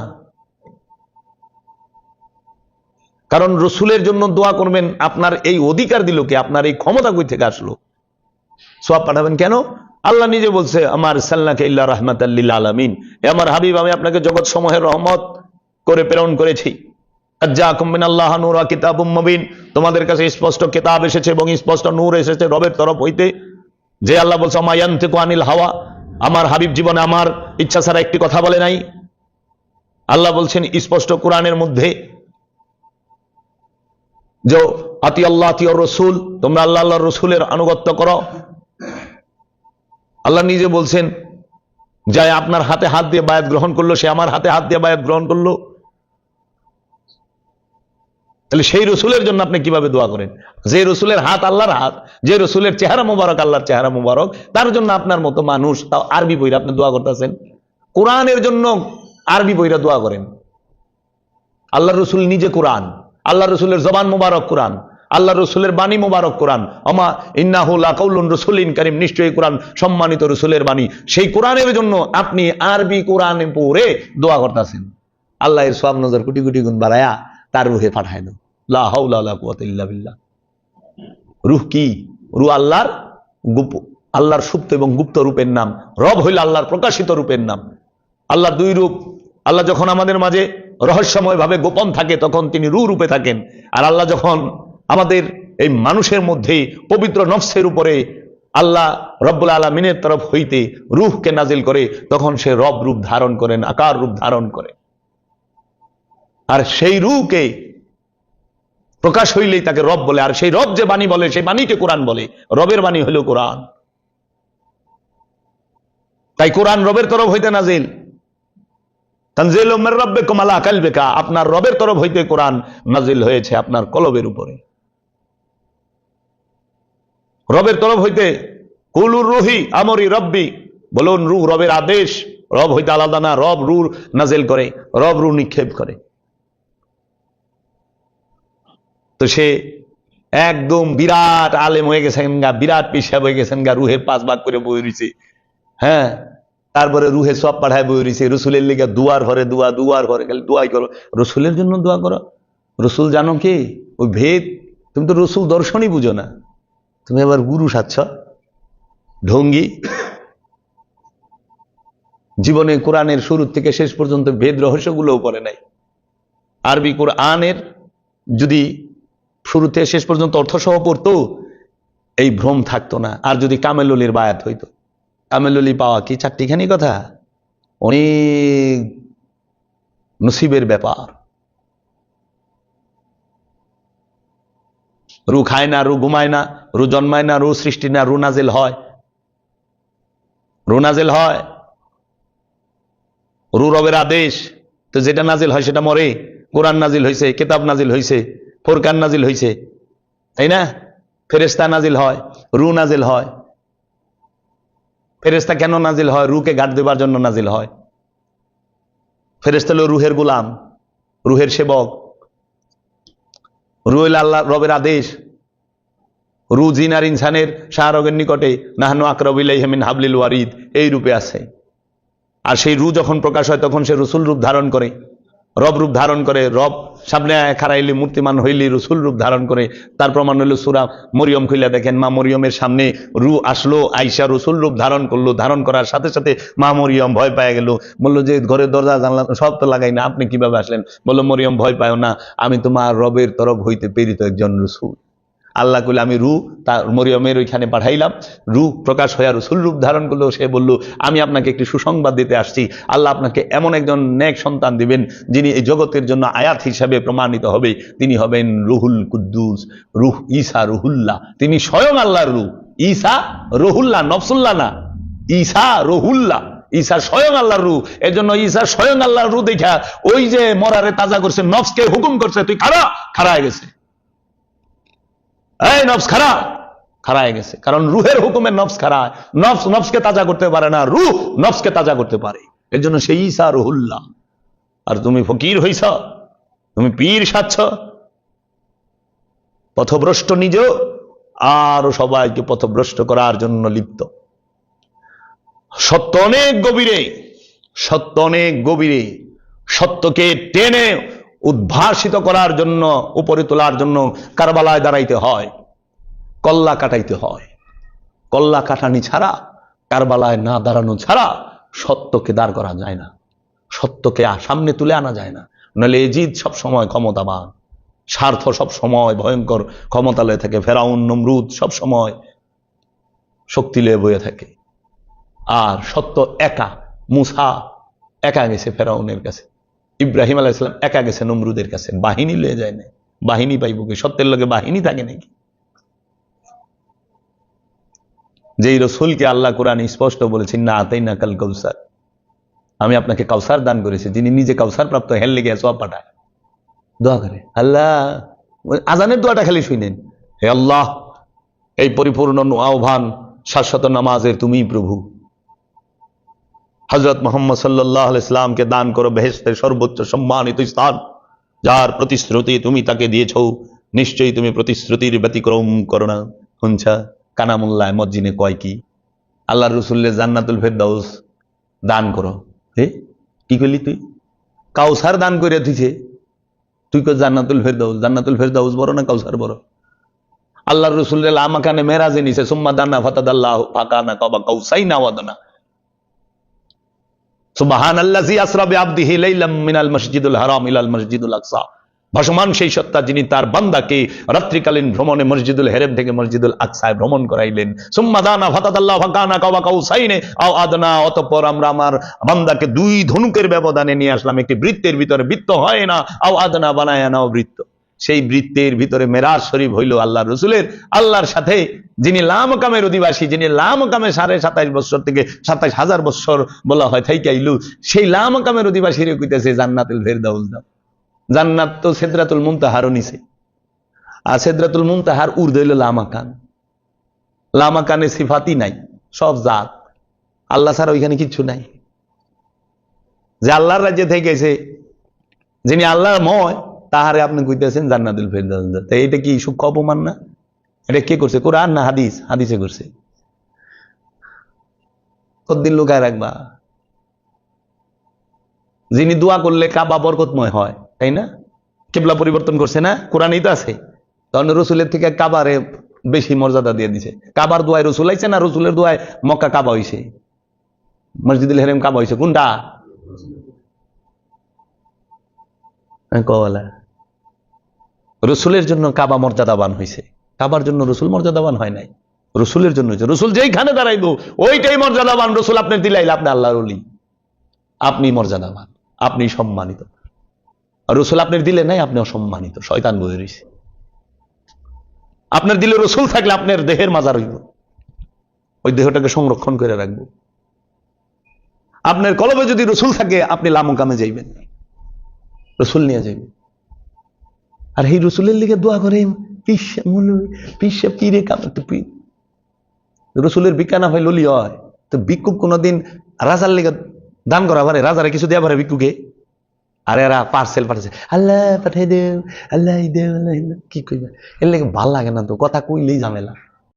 কারণ রসুলের জন্য দোয়া করবেন, আপনার এই অধিকার দিল কে? আপনার এই ক্ষমতা কই থেকে আসলো? সোয়াব পাঠাবেন কেন? আল্লাহ নিজে বলছে, আমার সাল্লাকে ইল্লা রাহমাতাল লিল আলামিন, এ আমার হাবিব, আমি আপনাকে জগৎ সমূহের রহমত করে প্রেরণ করেছি। জাআকুম মিনাল্লাহি নূরুন ওয়া কিতাবুম মুবিন, তোমাদের কাছে স্পষ্ট কিতাব এসেছে এবং স্পষ্ট নূর এসেছে রবের তরফ হইতে। যে আল্লাহ বলছে, মা ইয়ানতিকু আনিল হাওয়া, আমার হাবিব জীবনে আমার ইচ্ছা ছাড়া একটি কথা বলে নাই। আল্লাহ বলছেন স্পষ্ট কোরআনের মধ্যে যে আতি আল্লাহ আতি রসুল, তোমরা আল্লাহ আল্লাহর রসুলের আনুগত্য করো। আল্লাহ নিজে বলছেন, যাই আপনার হাতে হাত দিয়ে বায়াত গ্রহণ করলো, সে আমার হাতে হাত দিয়ে বায়াত গ্রহণ করলো। তাহলে সেই রসুলের জন্য আপনি কিভাবে দোয়া করেন? যে রসুলের হাত আল্লাহর হাত, যে রসুলের চেহারা মুবারক আল্লাহর চেহারা মুবারক, তার জন্য আপনার মতো মানুষ, তাও আরবি বইরা আপনি দোয়া করতেছেন। কোরআনের জন্য আরবি বইরা দোয়া করেন। আল্লাহ রসুল নিজে কোরআন, আল্লাহ রসুলের জবান মুবারক কোরআন, আল্লাহ রসুলের বাণী মুবারক কোরআন। আমা ইন্নাহু লাকাউলুন রাসূলিন কারীম, নিশ্চয়ই কোরআন সম্মানিত রসুলের বাণী। সেই কোরআনের জন্য আপনি আরবি কোরআনে পড়ে দোয়া করতেছেন। আল্লাহ এর সওয়াব নজর কোটি কোটি গুণ বাড়ায়া তার রুহে পাঠায় না। লা হাওলা ওয়ালা কুওয়াতা ইল্লা বিল্লাহ। রূহ কি? রূহ আল্লাহর আল্লাহর সুপ্ত এবং গুপ্ত রূপের নাম। রব হইল আল্লাহর প্রকাশিত রূপের নাম। আল্লাহর দুই রূপ। আল্লাহ যখন আমাদের মাঝে রহস্যময় ভাবে গোপন থাকে, তখন তিনি রূহ রূপে থাকেন। আর আল্লাহ যখন আমাদের এই মানুষের মধ্যে পবিত্র নফসের উপরে আল্লাহ রব্বুল আলামিনের তরফ হইতে রূহকে নাজিল করে, তখন সে রব রূপ ধারণ করেন, আকার রূপ ধারণ করে। আর সেই রূহকে প্রকাশ হইলেই তাকে রব বলে। আর সেই রব যে বাণী বলে, সেই বাণীকে কোরআন বলে। রবের বাণী হইল কোরআন। তাই কোরআন রবের তরফ হইতে নাজিল। তানজিলুম মির রাব্বিকুম আলা কালবিকা, আপনার রবের তরফ হইতে কোরআন নাজিল হয়েছে আপনার কলবের উপরে। রবের তরফ হইতে, কুলুর রুহি আমরি রব্বি, বলুন রূহ রবের আদেশ, রব হইতে আলাদা না, রব রূহ নাজিল করে, রব রূহ নিক্ষেপ করে। তো সে একদম বিরাট আলেম হয়ে গেছেন গা, বিরাট পিসাব হয়ে গেছেন গা, রুহের 5 ভাগ করে বই রয়েছে। হ্যাঁ, তারপরে রুহে সব পাঠায় বই রয়েছে, রসুলের লিগে দুয়ার ঘরে দোয়া, দুয়ার ঘরে খালি দোয়াই করো, রসুলের জন্য দোয়া করো। রসুল জানো কি ওই ভেদ? তুমি তো রসুল দর্শনই বুঝো না, তুমি আবার গুরু সাচ্ছ ঢঙ্গি। জীবনে কোরআনের শুরু থেকে শেষ পর্যন্ত ভেদ রহস্যগুলোও পড়ে নাই। আরবি কোরআনের যদি শুরুতে শেষ পর্যন্ত অর্থ সহ পড়তো, এই ভ্রম থাকতো না। আর যদি কামেলুলির বায়াত হইতো, কামেলুলি পাওয়া কি চারটিখানি কথা? অনেক নসিবের ব্যাপার। রু খায় না, রু ঘুমায় না, রু জন্মায় না, রু সৃষ্টি না, রু নাজিল হয়, রু নাজিল হয়, রু রবের আদেশ। তো যেটা নাজিল হয় সেটা মরে। কোরআন নাজিল হয়েছে, কিতাব নাজিল হয়েছে, ফুরকান নাজিল হয়েছে, তাই না? ফেরেশতা নাজিল হয়, রু নাজিল হয়। ফেরেশতা কেন নাজিল হয়? রুকে গার্ড দেবার জন্য নাজিল হয়। ফেরেশতা হলো রুহের গোলাম, রুহের সেবক। রু হইল আল্লাহ রবের আদেশ। রু জিন আর ইনসানের শাহরগের নিকটে নাহনু আকরাবু ইলাইহি মিন হাবলিল ওয়ারিদ, এই রূপে আছে। আর সেই রু যখন প্রকাশ হয় তখন সে রসুল রূপ ধারণ করে, রব রূপ ধারণ করে। রব সামনে খারাইলি মূর্তিমান হইলি রসুল রূপ ধারণ করে। তার প্রমাণ হইল সূরা মরিয়ম খুলে দেখেন, মা মরিয়মের সামনে রু আসলো, আইসা রসুল রূপ ধারণ করলো। ধারণ করার সাথে সাথে মা মরিয়ম ভয় পেয়ে গেল। বললো যে ঘরের দরজা জানলা সব তো লাগাই না, আপনি কিভাবে আসলেন? বললো মরিয়ম ভয় পায় না, আমি তোমার রবের তরফ হইতে প্রেরিত একজন রসুল। আল্লাহ কইলে আমি রু তার মরিয়মের ওইখানে পাঠাইলাম, রু প্রকাশ হয়ে রসুল রূপ ধারণ করলো। সে বলল আমি আপনাকে একটি সুসংবাদ দিতে আসছি, আল্লাহ আপনাকে এমন একজন নেক সন্তান দিবেন যিনি এই জগতের জন্য আয়াত হিসাবে প্রমাণিত হবে। তিনি হবেন রুহুল কুদ্দুস, রুহ ঈসা রুহুল্লাহ। তিনি স্বয়ং আল্লাহর রূহ। ঈসা রুহুল্লাহ, নফসুল্লাহ না, ঈসা রুহুল্লাহ। ঈসা স্বয়ং আল্লাহর রূহ। এর জন্য ঈসা স্বয়ং আল্লাহর রূহ দেখা ওই যে মরারে তাজা করছে, নফসকে হুকুম করছে তুই খাড়া, খাড়ায় গেছে। এই নফস খাড়া, খাড়ায় গেছে। কারণ রুহের হুকুমে নফস খাড়ায়। নফস নফসকে তাজা করতে পারে না, রুহ নফসকে তাজা করতে পারে। এর জন্য সেই ঈসা রুহুল্লাহ। আর তুমি ফকির হইছ, তুমি পীর সাচ্ছ, পথভ্রষ্ট নিজেও আর সবাইকে পথভ্রষ্ট করার জন্য লিপ্ত। সত্য অনেক গভীরে, সত্য অনেক গভীরে। সত্যকে টেনে উদ্ভাসিত করার জন্য, উপরে তোলার জন্য কারবালায় দাঁড়াইতে হয়, কল্লা কাটাইতে হয়। কল্লা কাটানি ছাড়া, কারবালায় না দাঁড়ানো ছাড়া সত্যকে দাঁড় করা যায় না, সত্যকে সামনে তুলে আনা যায় না। নাহলে এজিদ সব সময় ক্ষমতাবান, স্বার্থ সব সময় ভয়ঙ্কর ক্ষমতালয়ে থাকে। ফেরাউন নমরুদ সব সময় শক্তি লয়ে বয়ে থাকে। আর সত্য একা, মুসা একা গেছে ফেরাউনের কাছে, ইব্রাহিম আলাইহিস সালাম একা গেছে নমরুদের কাছে, বাহিনী লয়ে যায় না। বাহিনী পাইব কি? সত্যের লগে বাহিনী থাকে নাকি? যেই রসুলকে আল্লাহ কোরআন স্পষ্ট বলেছেন না আতাইনা কাল কাউসার, আমি আপনাকে কাউসার দান করেছি, যিনি নিজে কাউসার প্রাপ্ত, হেল লেগে সব পাঠায়, দোয়া করে। আল্লাহ আজানের দোয়াটা খালি শুনেন, হে আল্লাহ এই পরিপূর্ণ আহ্বান শাশ্বত নামাজের তুমি প্রভু, হযরত মুহাম্মদ সাল্লাল্লাহু আলাইহি সাল্লামকে দান করো বেহেশতের সর্বোচ্চ সম্মানিত স্থান। যার প্রতিশ্রুতি তুমি তাকে দিয়েছো, নিশ্চয়ই তুমি প্রতিশ্রুতির ব্যতিক্রম করো না। শুনছা কানামুল্লাহ মসজিদে কয় কি? আল্লাহর রাসূলের জান্নাতুল ফেরদাউস দান করো। হে কি করলি তুই? কাউসার দান করে দিছে, তুই কো জান্নাতুল ফেরদাউস। জান্নাতুল ফেরদাউস বড় না কাউসার বড়? আল্লাহর রাসূলের লামাকানে মেরাজে নিছে, সুম্মা দানা ফাতাদাল্লাহু ফাকানা কাবা কাউসাইনা ওয়াদনা। সুবহানাল্লাযী আসরা বিআবদিহি লাইলাম মিনাল মসজিদুল হারাম ইলাল মসজিদুল আকসা। ভাসমান সেই সত্তা যিনি তার বান্দাকে রাত্রিকালীন ভ্রমণে মসজিদুল হেরেম থেকে মসজিদুল আকসায় ভ্রমণ করাইলেন। সুম্মা দানা ফাতাদাল্লাহু ফাকানা কাবা কাউসাইনে আও আদনা। অতঃপর আমরা আমার বান্দাকে দুই ধনুকের ব্যবধানে নিয়ে আসলাম, একটি বৃত্তের ভিতরে বৃত্ত হয় না, আও আদনা বানায় নাও বৃত্ত। সেই বৃত্তের ভিতরে মেরাজ শরীফ হইল আল্লাহ রসুলের, আল্লাহর সাথে যিনি লামকামের অধিবাসী, যিনি লামকামে 27.5 বছর থেকে 27,000 বছর বলা হয় থাইকা আইলু, সেই লামকামের অধিবাসী রে কইতেছে জান্নাতুল ফেরদাউস দাও। জান্নাত তো সিদরাতুল মুনতাহারও নিছে, আর সিদরাতুল মুনতাহার উর্দু হইল লামাকান। লামাকানে সিফাতি নাই, সব জাত, আল্লাহ ছাড়া ওইখানে কিচ্ছু নাই। যে আল্লাহর রাজ্যে থেকে গেছে, যিনি আল্লাহর ময়, তাহারে আপনি কইতেছেন জান্নাতুল ফেরদাউস। তাই এটা কি সূক্ষ্ম অপমান না? এটা কে করছে? কোরআন না হাদিস? হাদিসে করছে। কতদিন লুকায় রাখবা? যিনি দোয়া করলে কাবা বরকতময় হয়, তাই না? কিবলা পরিবর্তন করছে না? কোরআনেই তো আছে। তখন রসুলের থেকে কাবারে বেশি মর্যাদা দিয়ে দিছে। কাবার দোয়ায় রসুল আইছে না রসুলের দোয়ায় মক্কা কাবা হইছে? মসজিদুল হারাম কাবা হইছে কোনটা? রসুলের জন্য কাবা মর্যাদাবান হয়েছে, কাবার জন্য রসুল মর্যাদাবান হয় নাই, রসুলের জন্য হয়েছে। রসুল যেইখানে দাঁড়াইবো ওইটাই মর্যাদাবান। রসুল আপনার দিলাইলে আপনি আল্লাহর ওলি, আপনি মর্যাদাবান, আপনি সম্মানিত। রসুল আপনার দিলে নাই, আপনি অসম্মানিত, শয়তান বয়ে রয়েছে। আপনার দিলে রসুল থাকলে আপনার দেহের মাজার হইব, ওই দেহটাকে সংরক্ষণ করে রাখবো। আপনার কলবে যদি রসুল থাকে, আপনি লামকামে যাইবেন, রসুল নিয়ে যাইবেন। আর এই রসুলের লিগে দোয়া করে পীরে কামে। রসুলের ভিক্ষা না হয় ললি হয় তো ভিক্ষুক কোনদিন রাজার লিগে দান করা পারে? রাজারে কিছু দেওয়া পারে ভিক্ষুকে? আর এরা পার্সেল পাঠাচ্ছে, আল্লাহ পাঠাই দেও, আল্লাহ দেও, কি কইবা? এর লেগে ভাল লাগে না তো, কথা কইলেই ঝামেলা।